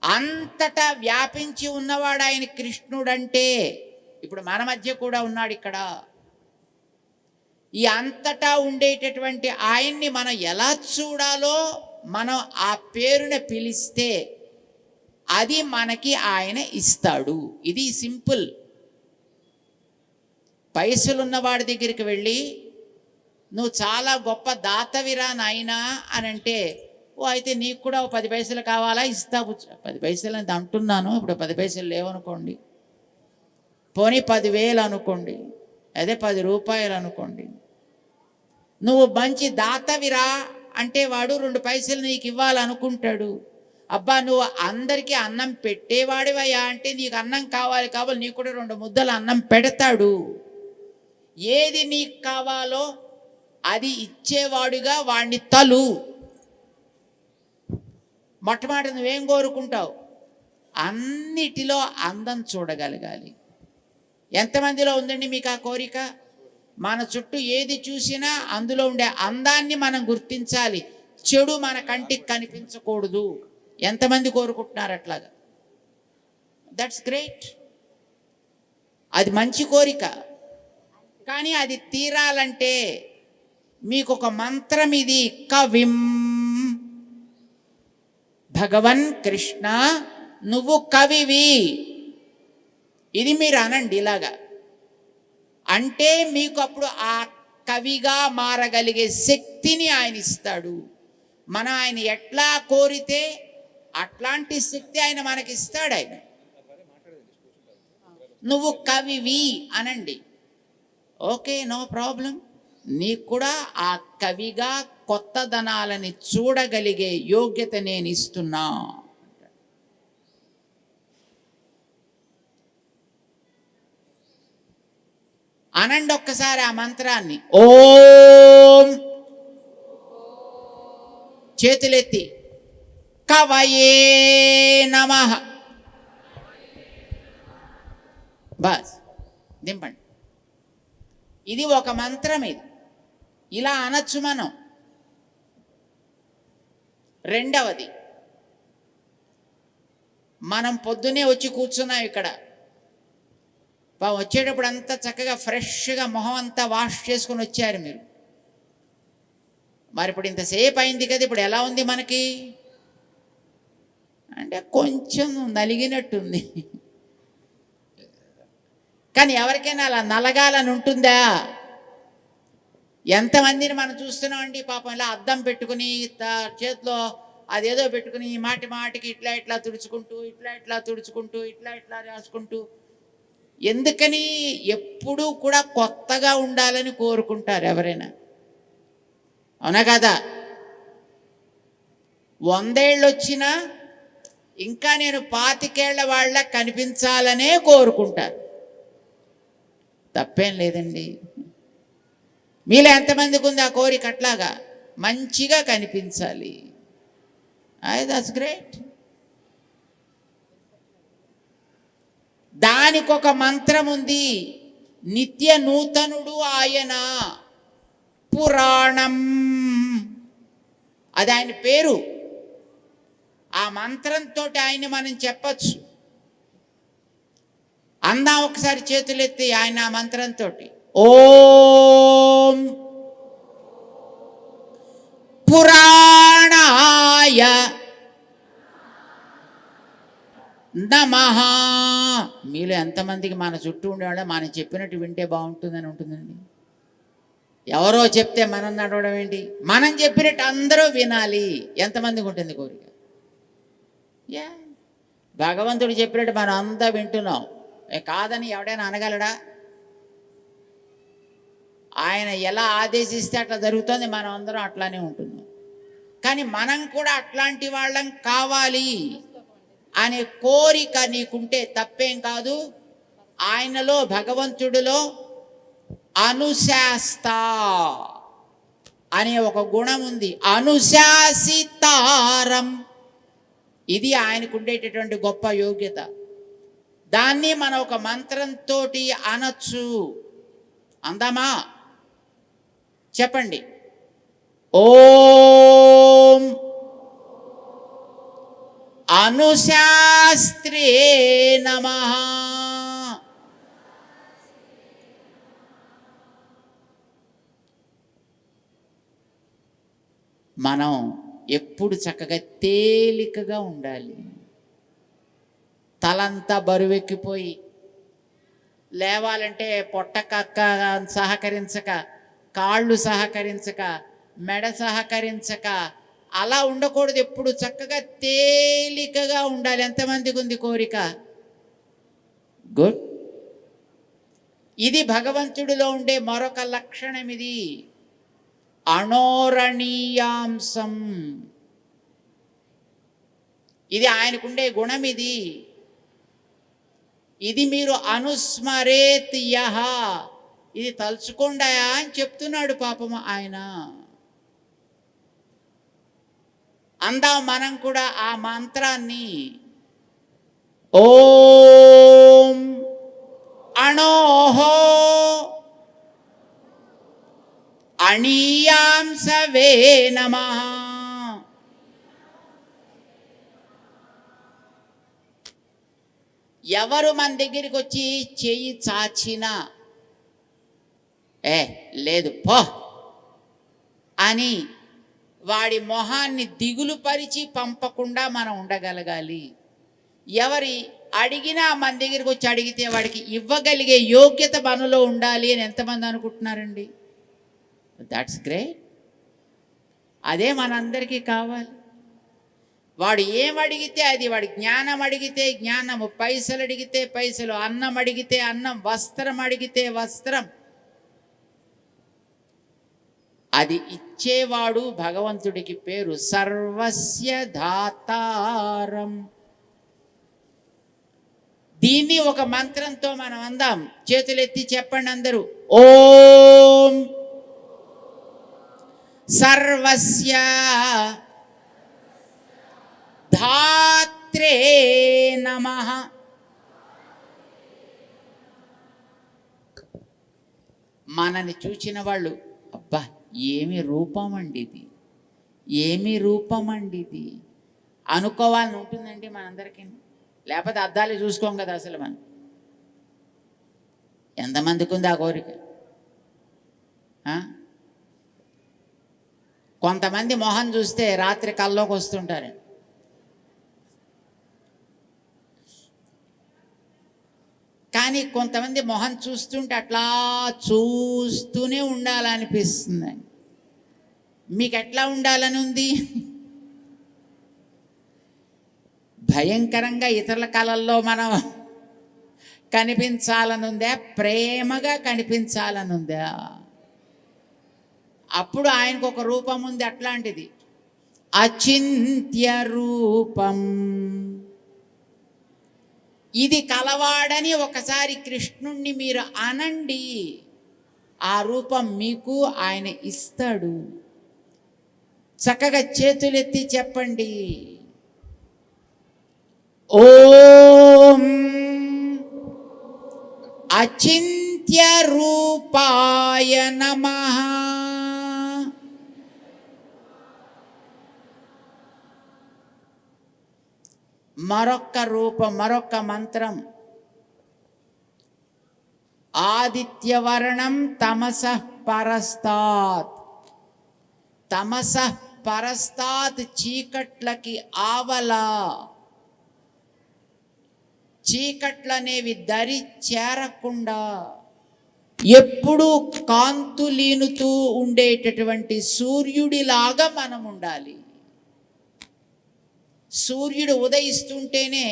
అంతటా వ్యాపించి ఉన్నవాడు ఆయన కృష్ణుడంటే. ఇప్పుడు మన మధ్య కూడా ఉన్నాడు ఇక్కడ. ఈ అంతటా ఉండేటటువంటి ఆయన్ని మనం ఎలా చూడాలో మనం ఆ పేరుని పిలిస్తే అది మనకి ఆయన ఇస్తాడు. ఇది సింపుల్. పైసలున్నవాడి దగ్గరికి వెళ్ళి నువ్వు చాలా గొప్ప దాతవిరా నాయనా అని అంటే, ఓ అయితే నీకు కూడా 10 పైసలు కావాలా? ఇస్తావు. 10 పైసలు అని అంటున్నాను, ఇప్పుడు 10 పైసలు లేవనుకోండి, పోనీ 10,000 అనుకోండి, అదే 10 రూపాయలు అనుకోండి. నువ్వు మంచి దాతవిరా అంటే వాడు 2 పైసలు నీకు ఇవ్వాలనుకుంటాడు. అబ్బా నువ్వు అందరికీ అన్నం పెట్టేవాడివయ్యా అంటే నీకు అన్నం కావాలి కాబట్టి నీకు కూడా 2 ముద్దలు అన్నం పెడతాడు. ఏది నీకు కావాలో అది ఇచ్చేవాడుగా వాడిని తలు. మొట్టమొదటి నువ్వేం కోరుకుంటావు? అన్నిటిలో అందం చూడగలగాలి. ఎంతమందిలో ఉందండి మీకు ఆ కోరిక? మన చుట్టూ ఏది చూసినా అందులో ఉండే అందాన్ని మనం గుర్తించాలి. చెడు మన కంటికి కనిపించకూడదు. ఎంతమంది కోరుకుంటున్నారు అట్లాగా? That's great. అది మంచి కోరిక. కానీ అది తీరాలంటే మీకు ఒక మంత్రం ఇది. కవిం, భగవన్ కృష్ణ నువ్వు కవివి. ఇది మీరు అనండి ఇలాగా. అంటే మీకు అప్పుడు ఆ కవిగా మారగలిగే శక్తిని ఆయన ఇస్తాడు. మనం ఆయన ఎట్లా కోరితే అట్లాంటి శక్తి ఆయన మనకిస్తాడు. ఆయన నువ్వు కవివి అనండి, ఓకే, నో ప్రాబ్లం. నీకు కూడా ఆ కవిగా కొత్తదనాలని చూడగలిగే యోగ్యత నేను ఇస్తున్నా. అనండి ఒక్కసారి ఆ మంత్రాన్ని. ఓం, చేతులెత్తి, కవయే నమః. బస్ దింపండి. ఇది ఒక మంత్రం. ఇది ఇలా అనొచ్చు మనం. రెండవది, మనం పొద్దునే వచ్చి కూర్చున్నాం ఇక్కడ. వచ్చేటప్పుడు అంతా చక్కగా ఫ్రెష్గా మొహం అంతా వాష్ చేసుకుని వచ్చారు మీరు. మరి ఇప్పుడు ఇంతసేపు అయింది కదా, ఇప్పుడు ఎలా ఉంది మనకి అంటే కొంచెం నలిగినట్టుంది. కానీ ఎవరికైనా అలా నలగాలని ఉంటుందా? ఎంతమందిని మనం చూస్తున్నామండి పాపం ఇలా అద్దం పెట్టుకుని చేతిలో అదేదో పెట్టుకుని మాటి మాటికి ఇట్లా తుడుచుకుంటూ ఇట్లా రాసుకుంటూ. ఎందుకని? ఎప్పుడూ కూడా కొత్తగా ఉండాలని కోరుకుంటారు ఎవరైనా, అవునా కదా? 100 ఏళ్ళు వచ్చినా ఇంకా నేను 25 ఏళ్ల వాళ్ళ కనిపించాలనే కోరుకుంటారు. తప్పేం లేదండి. మీలో ఎంతమందికి ఉంది ఆ కోరిక? అట్లాగా మంచిగా కనిపించాలి. That's great. దానికి ఒక మంత్రం ఉంది. నిత్య నూతనుడు ఆయన, పురాణం, అది ఆయన పేరు. ఆ మంత్రంతో ఆయన్ని మనం చెప్పచ్చు. అందా ఒకసారి చేతులెత్తి ఆయన ఆ మంత్రంతో. ఓం పురాణాయ నమః. మీలో ఎంతమందికి మన చుట్టూ ఉండేవాళ్ళ మనం చెప్పినట్టు వింటే బాగుంటుందని ఉంటుందండి? ఎవరో చెప్తే మనం నడవడం ఏంటి? మనం చెప్పినట్టు అందరూ వినాలి. ఎంతమందికి ఉంటుంది కోరిక? భగవంతుడు చెప్పినట్టు మనం అంతా వింటున్నాం, కాదని ఎవడైనా అనగలడా? ఆయన ఎలా ఆదేశిస్తే అట్లా జరుగుతుంది, మనం అందరం అట్లానే ఉంటున్నాం. కానీ మనం కూడా అట్లాంటి వాళ్ళం కావాలి అనే కోరిక నీకుంటే తప్పేం కాదు. ఆయనలో, భగవంతుడిలో అనుశాస్త అనే ఒక గుణం ఉంది. అనుశాసితారం, ఇది ఆయనకు ఉండేటటువంటి గొప్ప యోగ్యత. దాన్ని మనం ఒక మంత్రంతో అనొచ్చు. అందామా? చెప్పండి. ఓం అనుశాస్త్రే నమః. మనం ఎప్పుడు చక్కగా తేలికగా ఉండాలి. తలంతా బరువెక్కిపోయి లేవాలంటే పొట్ట కక్క సహకరించక, కాళ్ళు సహకరించక, మెడ సహకరించక అలా ఉండకూడదు. ఎప్పుడు చక్కగా తేలికగా ఉండాలి. ఎంతమందికి ఉంది కోరిక? గుడ్. ఇది భగవంతుడిలో ఉండే మరొక లక్షణం. ఇది అనోరణీయాంశం. ఇది ఆయనకుండే గుణం. ఇది మీరు అనుస్మరేత్ యః, ఇది తలుచుకోండాయా అని చెప్తున్నాడు పాపం ఆయన. అందాం మనం కూడా ఆ మంత్రాన్ని. ఓం అణోహో అణీయాంసవే నమః. ఎవరు మన దగ్గరికి వచ్చి చెయ్యి చాచినా లేదు పో అని వాడి మొహాన్ని దిగులు పరిచి పంపకుండా మనం ఉండగలగాలి. ఎవరి అడిగినా మన దగ్గరికి వచ్చి అడిగితే వాడికి ఇవ్వగలిగే యోగ్యత మనలో ఉండాలి అని ఎంతమంది అనుకుంటున్నారండి? That's great. అదే మనందరికీ కావాలి. వాడు ఏం అడిగితే అది, వాడి జ్ఞానం అడిగితే జ్ఞానము, పైసలు అడిగితే పైసలు, అన్నం అడిగితే అన్నం, వస్త్రం అడిగితే వస్త్రం, అది ఇచ్చేవాడు భగవంతుడికి పేరు సర్వస్య దాతారం. దీన్ని ఒక మంత్రంతో మనం అందాం. చేతులెత్తి చెప్పండి అందరూ. ఓం సర్వస్య ధాత్రే నమః. మనని చూచిన వాళ్ళు, అబ్బా ఏమి రూపం అండి ఇది, ఏమి రూపం అండి ఇది అనుకోవాలని ఉంటుందండి మనందరికీ. లేకపోతే అద్దాలు చూసుకోం కదా అసలు మనం. ఎంతమందికి ఉంది ఆ కోరిక? కొంతమంది మొహం చూస్తే రాత్రి కల్లోకి వస్తుంటారు. కానీ కొంతమంది మొహం చూస్తుంటే అట్లా చూస్తూనే ఉండాలనిపిస్తుంది. మీకు ఎట్లా ఉండాలని ఉంది? భయంకరంగా ఇతరుల కళల్లో మనం కనిపించాలనుందా? ప్రేమగా కనిపించాలనుందా? అప్పుడు ఆయనకు ఒక రూపం ఉంది అట్లాంటిది, అచింత్య రూపం. ఇది కలవాడని ఒకసారి కృష్ణుణ్ణి మీరు అనండి, ఆ రూపం మీకు ఆయన ఇస్తాడు. చక్కగా చేతులెత్తి చెప్పండి. ఓం అచింత్య రూపాయ నమః. మరొక్క రూపం, మరొక్క మంత్రం. ఆదిత్యవర్ణం తమసః పరస్తాత్. తమసః పరస్తాత్ చీకట్లకి ఆవలా. చీకట్లనేవి దరి చేరకుండా ఎప్పుడూ కాంతులీనుతూ ఉండేటటువంటి సూర్యుడిలాగా మనం ఉండాలి. సూర్యుడు ఉదయిస్తుంటేనే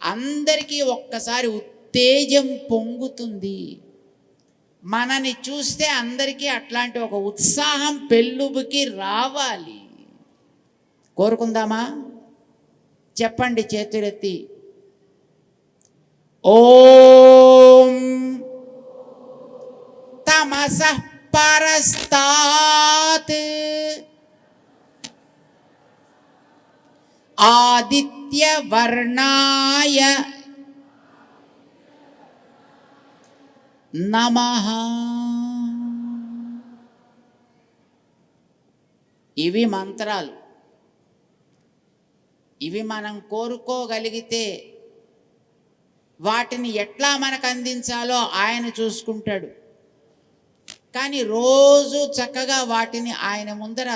అందరికీ ఒక్కసారి ఉత్తేజం పొంగుతుంది. మనని చూస్తే అందరికీ అట్లాంటి ఒక ఉత్సాహం పెళ్ళుబుకి రావాలి. కోరుకుందామా? చెప్పండి చేతులెత్తి. ఓం తమసః పరస్తాత్ ఆదిత్యవర్ణాయ నమః. ఇవి మంత్రాలు. ఇవి మనం కోరుకోగలిగితే వాటిని ఎట్లా మనకు అందించాలో ఆయన చూసుకుంటాడు. కానీ రోజు చక్కగా వాటిని ఆయన ముందర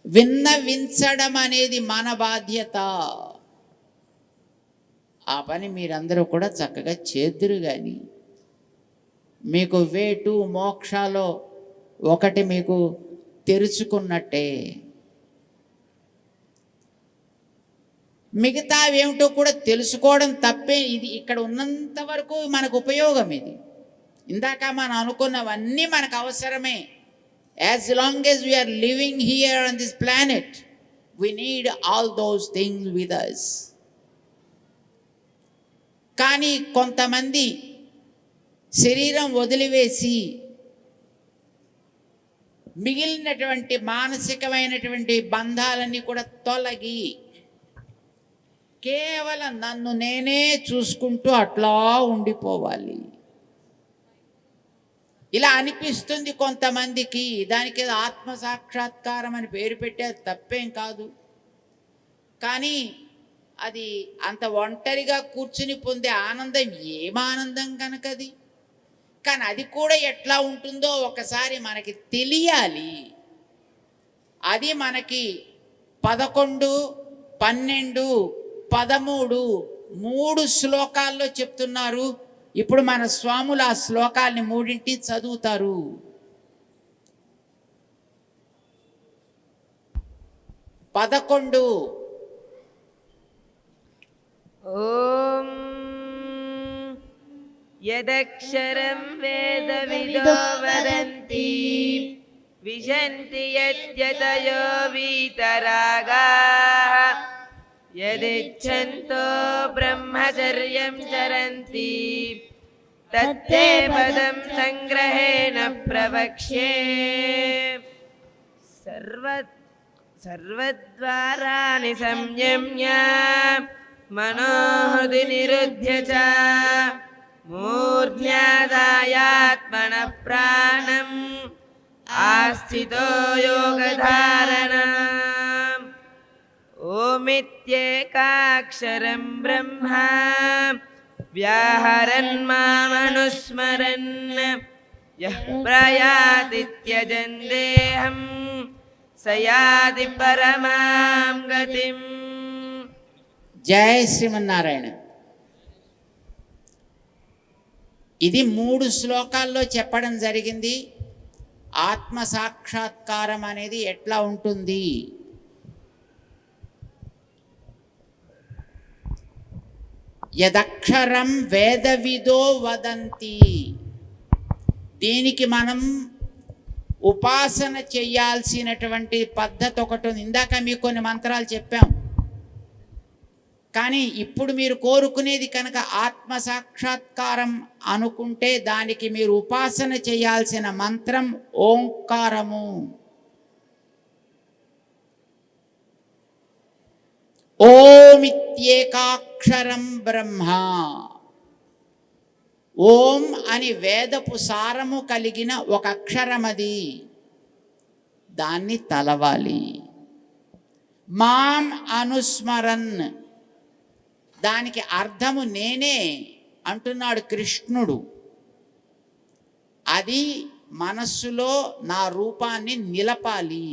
విన్నవించడం అనేది మన బాధ్యత. ఆ పని మీరందరూ కూడా చక్కగా చేద్దురు. కానీ మీకు వేటు మోక్షాలో ఒకటి మీకు తెరుచుకున్నట్టే. మిగతా ఏమిటో కూడా తెలుసుకోవడం తప్పే. ఇది ఇక్కడ ఉన్నంత వరకు మనకు ఉపయోగం. ఇది ఇందాక మనం అనుకున్నవన్నీ మనకు అవసరమే. As long as we are living here on this planet we need all those things with us. కానీ కొంతమంది శరీరం వదిలివేసి మిగిలినటువంటి మానసికమైనటువంటి బంధాలన్నీ కూడా తొలగి కేవలం నన్ను నేనే చూసుకుంటూ అట్లా ఉండిపోవాలి. ఇలా అనిపిస్తుంది కొంతమందికి. దానికి ఆత్మ సాక్షాత్కారం అని పేరు పెట్టే తప్పేం కాదు. కానీ అది అంత ఒంటరిగా కూర్చుని పొందే ఆనందం ఏం ఆనందం కనుకది. కానీ అది కూడా ఎట్లా ఉంటుందో ఒకసారి మనకి తెలియాలి. అది మనకి 11, 12, 13, 3 శ్లోకాల్లో చెప్తున్నారు. ఇప్పుడు మన స్వాములు ఆ శ్లోకాల్ని 3 చదువుతారు. పదకొండు. ఓం యదక్షరం వేదవిదో వదంతి విశంతి యద్యతయో వీతరాగాః యదిచ్ఛంతో బ్రహ్మచర్యం చరంతి తత్తే పదం సంగ్రహేణ ప్రవక్ష్యే. సర్వద్వారాణి సంయమ్య మనోహృది నిరుధ్య చ మూర్ధ్యాదాయాత్మన ప్రాణం ఆస్థితో యోగధారణ. ఓమిత్యేకాక్షరం బ్రహ్మ వ్యాహరన్ మామనుస్మరన్ యః ప్రయాతి త్యజన్ దేహం సయాది పరమాం గతిం. జై శ్రీమన్నారాయణ. ఇది 3 శ్లోకాల్లో చెప్పడం జరిగింది. ఆత్మ సాక్షాత్కారం అనేది ఎట్లా ఉంటుంది. యదక్షరం వేదవిదో వదంతి. దీనికి మనం ఉపాసన చేయాల్సినటువంటి పద్ధతి ఒకటి ఉంది. ఇందాక మీకు కొన్ని మంత్రాలు చెప్పాం. కానీ ఇప్పుడు మీరు కోరుకునేది కనుక ఆత్మ సాక్షాత్కారం అనుకుంటే దానికి మీరు ఉపాసన చేయాల్సిన మంత్రం ఓంకారము. ఓమిత్యేకాక్షరం బ్రహ్మ. ఓం అని వేదపు సారము కలిగిన ఒక అక్షరమది. దాన్ని తలవాలి. మాం అనుస్మరన్, దానికి అర్థము నేనే అంటున్నాడు కృష్ణుడు. అది మనస్సులో నా రూపాన్ని నిలపాలి.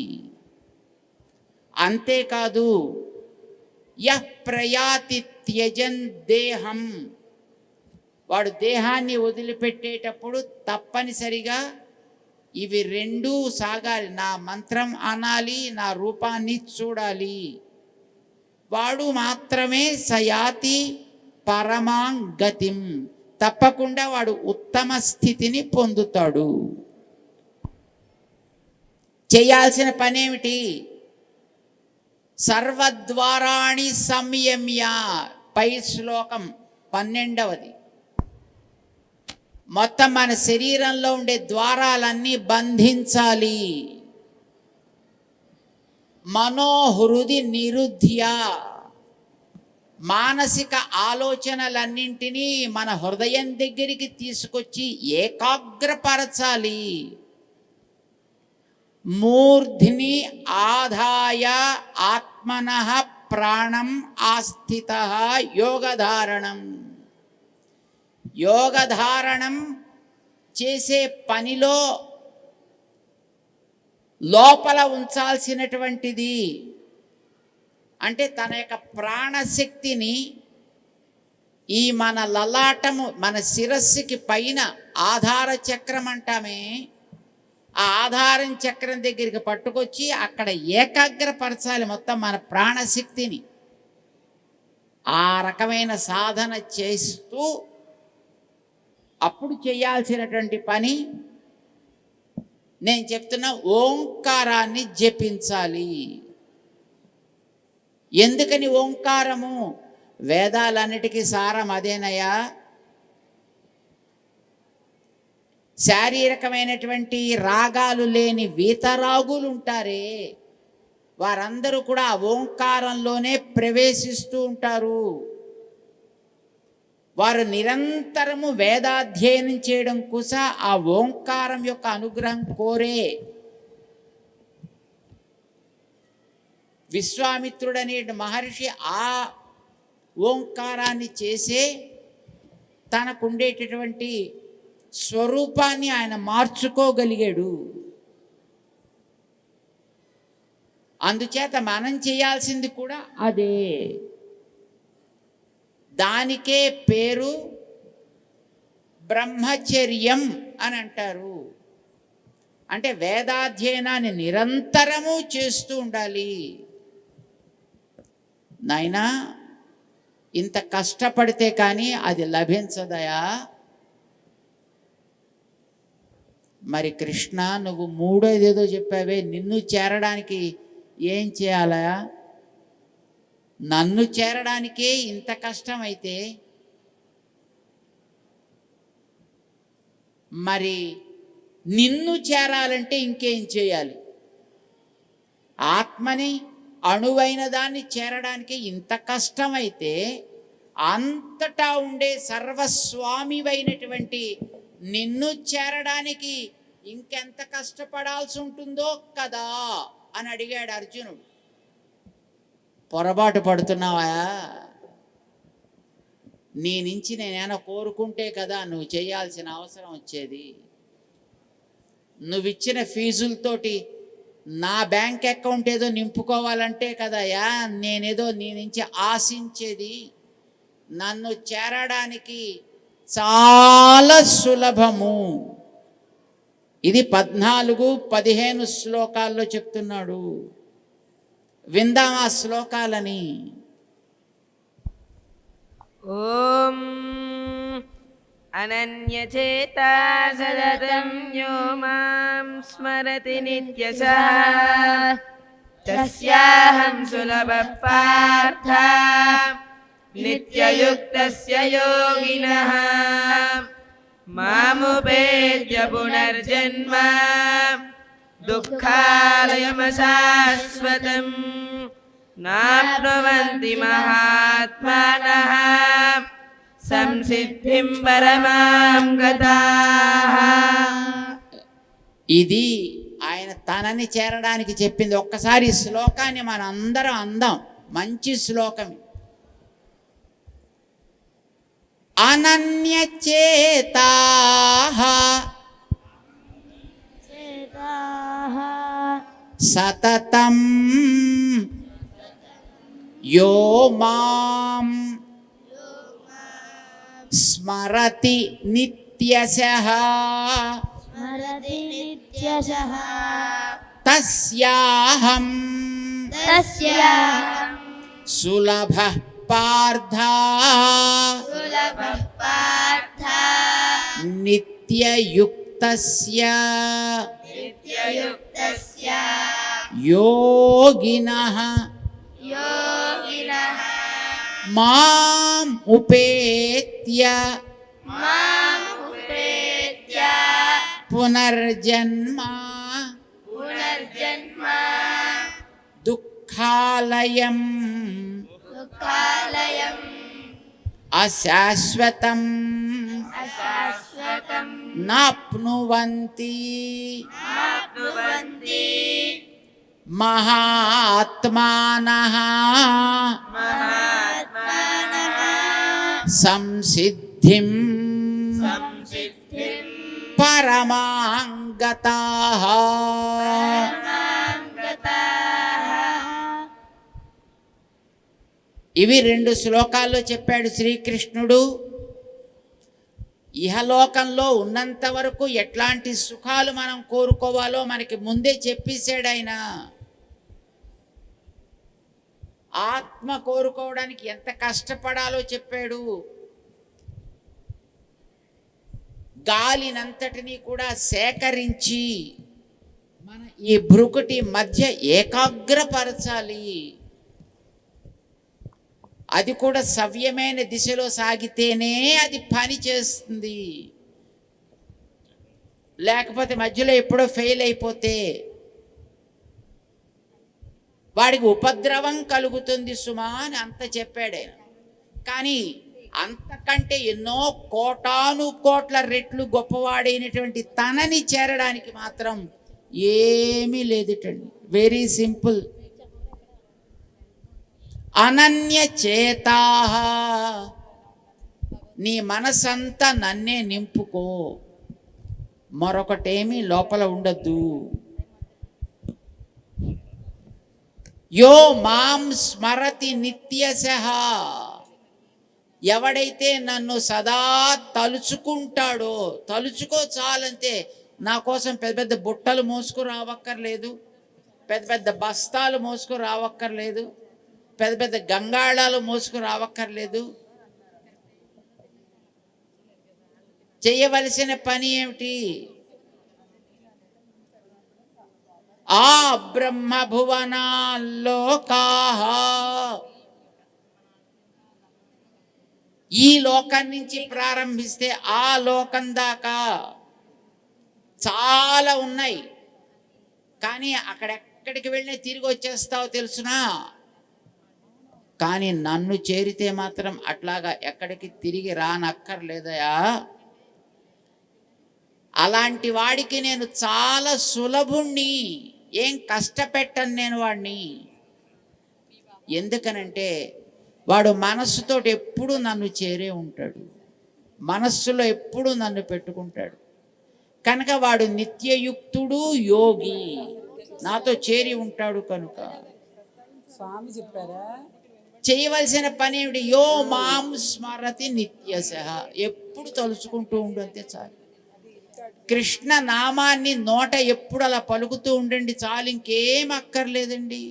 అంతేకాదు యః ప్రయాతి త్యజన్ దేహం, వాడు దేహాన్ని వదిలిపెట్టేటప్పుడు తప్పనిసరిగా ఇవి 2 సాగాలి. నా మంత్రం అనాలి, నా రూపాన్ని చూడాలి. వాడు మాత్రమే సయాతి పరమాం గతిం, తప్పకుండా వాడు ఉత్తమ స్థితిని పొందుతాడు. చేయాల్సిన పనేమిటి? సర్వద్వారాణి సంయమ్య. పై శ్లోకం 12వది. మొత్తం మన శరీరంలో ఉండే ద్వారాలన్నీ బంధించాలి. మనోహృది నిరుధ్య, మానసిక ఆలోచనలన్నింటినీ మన హృదయం దగ్గరికి తీసుకొచ్చి ఏకాగ్రపరచాలి. మూర్ధ్ని ఆదాయ ఆత్మనః ప్రాణం ఆస్థితః యోగధారణం. యోగధారణం చేసే పనిలో లోపల ఉంచాల్సినటువంటిది. అంటే తన యొక్క ప్రాణశక్తిని ఈ మన లలాటము, మన శిరస్సుకి పైన ఆధార చక్రం అంటామే, ఆ ఆధారం చక్రం దగ్గరికి పట్టుకొచ్చి అక్కడ ఏకాగ్రపరచాలి మొత్తం మన ప్రాణశక్తిని. ఆ రకమైన సాధన చేస్తూ అప్పుడు చేయాల్సినటువంటి పని నేను చెప్తున్నా, ఓంకారాన్ని జపించాలి. ఎందుకని ఓంకారము? వేదాలన్నిటికీ సారం అదేనయ్యా. శారీరకమైనటువంటి రాగాలు లేని వీతరాగులు ఉంటారే, వారందరూ కూడా ఓంకారంలోనే ప్రవేశిస్తూ ఉంటారు. వారు నిరంతరము వేదాధ్యయనం చేయడం కోసం ఆ ఓంకారం యొక్క అనుగ్రహం కోరే. విశ్వామిత్రుడనే మహర్షి ఆ ఓంకారాన్ని చేసే తనకుండేటటువంటి స్వరూపాన్ని ఆయన మార్చుకోగలిగాడు. అందుచేత మనం చేయాల్సింది కూడా అదే. దానికే పేరు బ్రహ్మచర్యం అని అంటారు. అంటే వేదాధ్యయనాన్ని నిరంతరము చేస్తూ ఉండాలి. నాయనా, ఇంత కష్టపడితే కానీ అది లభించదయా. మరి కృష్ణ, నువ్వు మూడోదేదో చెప్పావే, నిన్ను చేరడానికి ఏం చేయాలా? నన్ను చేరడానికే ఇంత కష్టమైతే మరి నిన్ను చేరాలంటే ఇంకేం చేయాలి? ఆత్మని, అణువైన దాన్ని చేరడానికి ఇంత కష్టమైతే అంతటా ఉండే సర్వస్వామివైనటువంటి నిన్ను చేరడానికి ఇంకెంత కష్టపడాల్సి ఉంటుందో కదా అని అడిగాడు అర్జునుడు. పొరపాటు పడుతున్నావా? నీ నుంచి నేనేమైనా కోరుకుంటే కదా నువ్వు చేయాల్సిన అవసరం వచ్చేది. నువ్విచ్చిన ఫీజులతోటి నా బ్యాంక్ అకౌంట్ ఏదో నింపుకోవాలంటే కదయా నేనేదో నీ నుంచి ఆశించేది. నన్ను చేరడానికి చాలా సులభము. ఇది 14-15 శ్లోకాల్లో చెప్తున్నాడు. విందాం ఆ శ్లోకాలని. ఓం అనన్యచేతా సతతం యో మాం స్మరతి నిత్యశః తస్యాహం సులభః పార్థ నిత్యయుక్తస్య యోగినః మాముపేత్య పునర్జన్మ దుఃఖాలయమశాశ్వతం నాప్నువంతి మహాత్మానః సంసిద్ధిం పరమాం గతాః. ఇది ఆయన తనని చేరడానికి చెప్పింది. ఒక్కసారి ఈ శ్లోకాన్ని మనం అందరం అందాం. మంచి శ్లోకం. అనన్యచేతాః సతతం యో మాం స్మరతి నిత్యశః తస్యాహం సులభః పార్థ నిత్యయుక్తస్య యోగినః మాం ఉపేత్య పునర్జన్మ దుఃఖాలయం అశాశ్వతం నాప్నువంతి మహాత్మానః సంసిద్ధిం పరమాం గతాః. ఇవి 2 శ్లోకాల్లో చెప్పాడు శ్రీకృష్ణుడు. ఇహలోకంలో ఉన్నంత వరకు ఎట్లాంటి సుఖాలు మనం కోరుకోవాలో మనకి ముందే చెప్పేశాడు ఆయన. ఆత్మ కోరుకోవడానికి ఎంత కష్టపడాలో చెప్పాడు. గాలినంతటినీ కూడా సేకరించి మన ఈ భ్రుకుటి మధ్య ఏకాగ్రపరచాలి. అది కూడా సవ్యమైన దిశలో సాగితేనే అది పని చేస్తుంది. లేకపోతే మధ్యలో ఎప్పుడో ఫెయిల్ అయిపోతే వాడికి ఉపద్రవం కలుగుతుంది సుమా అని అంత చెప్పాడు ఆయన. కానీ అంతకంటే ఎన్నో కోటాను కోట్ల రెట్లు గొప్పవాడైనటువంటి తనని చేరడానికి మాత్రం ఏమీ లేదుటండి. Very simple. అనన్యచేతాః, నీ మనసంతా నన్నే నింపుకో, మరొకటేమీ లోపల ఉండద్దు. యో మాం స్మరతి నిత్యశః, ఎవడైతే నన్ను సదా తలుచుకుంటాడో, తలుచుకో చాలంతే, నా కోసం పెద్ద పెద్ద బుట్టలు మోసుకు రావక్కర్లేదు, పెద్ద పెద్ద బస్తాలు మోసుకు రావక్కర్లేదు, పెద్ద పెద్ద గంగాళాలు మోసుకు రావక్కర్లేదు. చేయవలసిన పని ఏమిటి? ఆ బ్రహ్మభువనాల్లోకాః, ఈ లోకం నుంచి ప్రారంభిస్తే ఆ లోకం దాకా చాలా ఉన్నాయి. కానీ అక్కడెక్కడికి వెళ్ళినా తిరిగి వచ్చేస్తావు తెలుసునా? కానీ నన్ను చేరితే మాత్రం అట్లాగా ఎక్కడికి తిరిగి రానక్కర్లేదయా. అలాంటి వాడికి నేను చాలా సులభుణ్ణి, ఏం కష్టపెట్టను నేను వాడిని. ఎందుకనంటే వాడు మనస్సుతో ఎప్పుడు నన్ను చేరే ఉంటాడు, మనస్సులో ఎప్పుడు నన్ను పెట్టుకుంటాడు. కనుక వాడు నిత్యయుక్తుడు, యోగి, నాతో చేరి ఉంటాడు. కనుక స్వామి చెప్పారా చేయవలసిన పని ఏమిటి? యో మాం స్మరతి నిత్యశః, ఎప్పుడు తలుచుకుంటూ ఉండు, అంతే చాలు. కృష్ణ నామాన్ని నోట ఎప్పుడు అలా పలుకుతూ ఉండండి చాలు, ఇంకేం అక్కర్లేదండి.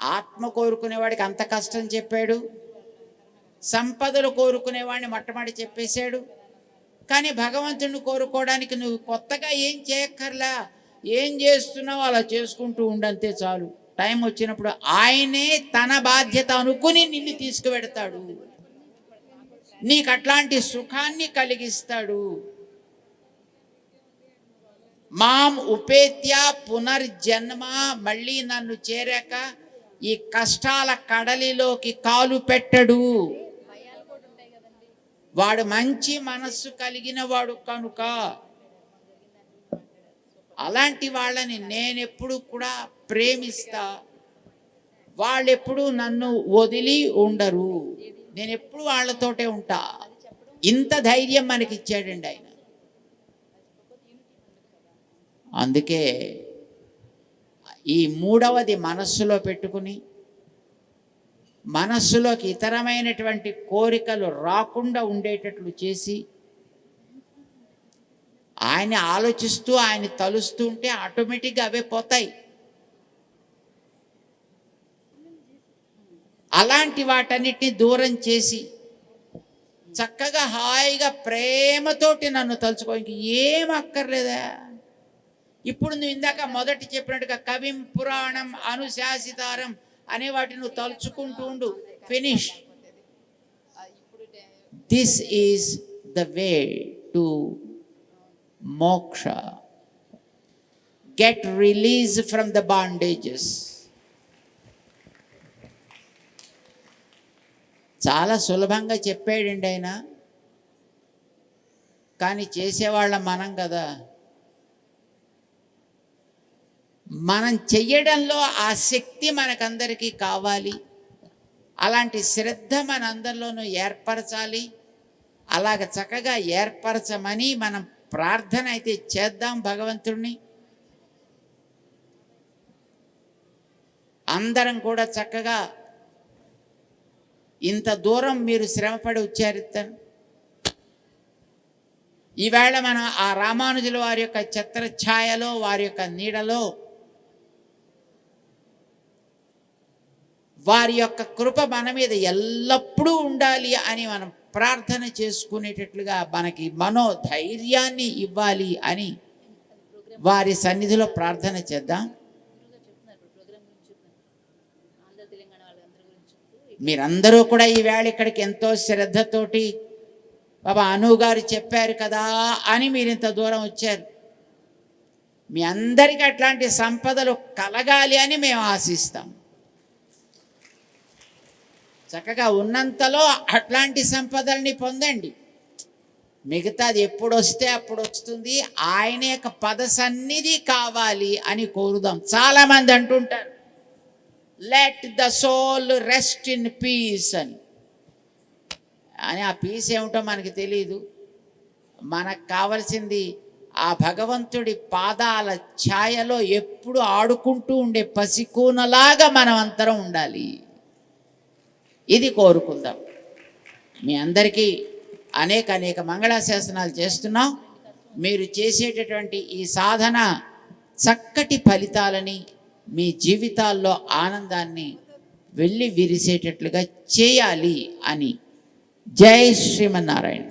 ఆత్మ కోరుకునేవాడికి అంత కష్టం చెప్పాడు, సంపదలు కోరుకునేవాడిని మొట్టమొదటి చెప్పేశాడు. కానీ భగవంతుడిని కోరుకోవడానికి నువ్వు కొత్తగా ఏం చేయక్కర్లా, ఏం చేస్తున్నావు అలా చేసుకుంటూ ఉండంతే చాలు. టైం వచ్చినప్పుడు ఆయనే తన బాధ్యత అనుకుని నిన్ను తీసుకువెడతాడు, నీకు అట్లాంటి సుఖాన్ని కలిగిస్తాడు. మాం ఉపేత్య పునర్జన్మ, మళ్ళీ నన్ను చేరాక ఈ కష్టాల కడలిలోకి కాలు పెట్టడు. వాడు మంచి మనస్సు కలిగిన వాడు కనుక అలాంటి వాళ్ళని నేనెప్పుడు కూడా ప్రేమిస్తా. వాళ్ళెప్పుడు నన్ను వదిలి ఉండరు, నేను ఎప్పుడు వాళ్ళతోటే ఉంటా. ఇంత ధైర్యం మనకి ఇచ్చాడండి ఆయన. అందుకే ఈ మూడవది మనస్సులో పెట్టుకుని, మనస్సులోకి ఇతరమైనటువంటి కోరికలు రాకుండా ఉండేటట్లు చేసి, ఆయన ఆలోచిస్తూ ఆయన తలుస్తూ ఉంటే ఆటోమేటిక్గా అవే పోతాయి. అలాంటి వాటన్నిటిని దూరం చేసి చక్కగా హాయిగా ప్రేమతోటి నన్ను తలుచుకో, ఇంక ఏం అక్కర్లేదా. ఇప్పుడు నువ్వు ఇందాక మొదటి చెప్పినట్టుగా కవిం పురాణం అనుశాసితారం అనే వాటిని నువ్వు తలుచుకుంటూ ఉండు, finish. This is the way to moksha. Get release from the bondages. చాలా సులభంగా చెప్పాడండి ఆయన, కానీ చేసేవాళ్ళం మనం కదా. మనం చెయ్యడంలో ఆ శక్తి మనకందరికీ కావాలి, అలాంటి శ్రద్ధ మనందరిలోనూ ఏర్పరచాలి. అలాగ చక్కగా ఏర్పరచమని మనం ప్రార్థన అయితే చేద్దాం భగవంతుడిని. అందరం కూడా చక్కగా ఇంత దూరం మీరు శ్రమపడి ఉచ్చారిస్తాను. ఈవేళ మనం ఆ రామానుజుల వారి యొక్క ఛత్రఛాయలో, వారి యొక్క నీడలో, వారి యొక్క కృప మన మీద ఎల్లప్పుడూ ఉండాలి అని మనం ప్రార్థన చేసుకునేటట్లుగా మనకి మనోధైర్యాన్ని ఇవ్వాలి అని వారి సన్నిధిలో ప్రార్థన చేద్దాం. మీరందరూ కూడా ఈవేళ ఇక్కడికి ఎంతో శ్రద్ధతోటి బాబా అనుగారు చెప్పారు కదా అని మీరు ఇంత దూరం వచ్చారు. మీ అందరికీ అట్లాంటి సంపదలు కలగాలి అని మేము ఆశిస్తాం. చక్కగా ఉన్నంతలో అట్లాంటి సంపదల్ని పొందండి. మిగతాది ఎప్పుడు వస్తే అప్పుడు వస్తుంది. ఆయన యొక్క పద సన్నిధి కావాలి అని కోరుదాం. చాలామంది అంటుంటారు let the soul rest in peace అని. ఆ పీస్ ఏమిటో మనకి తెలియదు. మనకు కావలసింది ఆ భగవంతుడి పాదాల ఛాయలో ఎప్పుడు ఆడుకుంటూ ఉండే పసికూనలాగా మనం అందరం ఉండాలి. ఇది కోరుకుందాం. మీ అందరికీ అనేక మంగళాశాసనాలు చేస్తున్నాం. మీరు చేసేటటువంటి ఈ సాధన చక్కటి ఫలితాలని, మీ జీవితాల్లో ఆనందాన్ని వెళ్ళి విరిసేటట్లుగా చేయాలి అని. జై శ్రీమన్నారాయణ.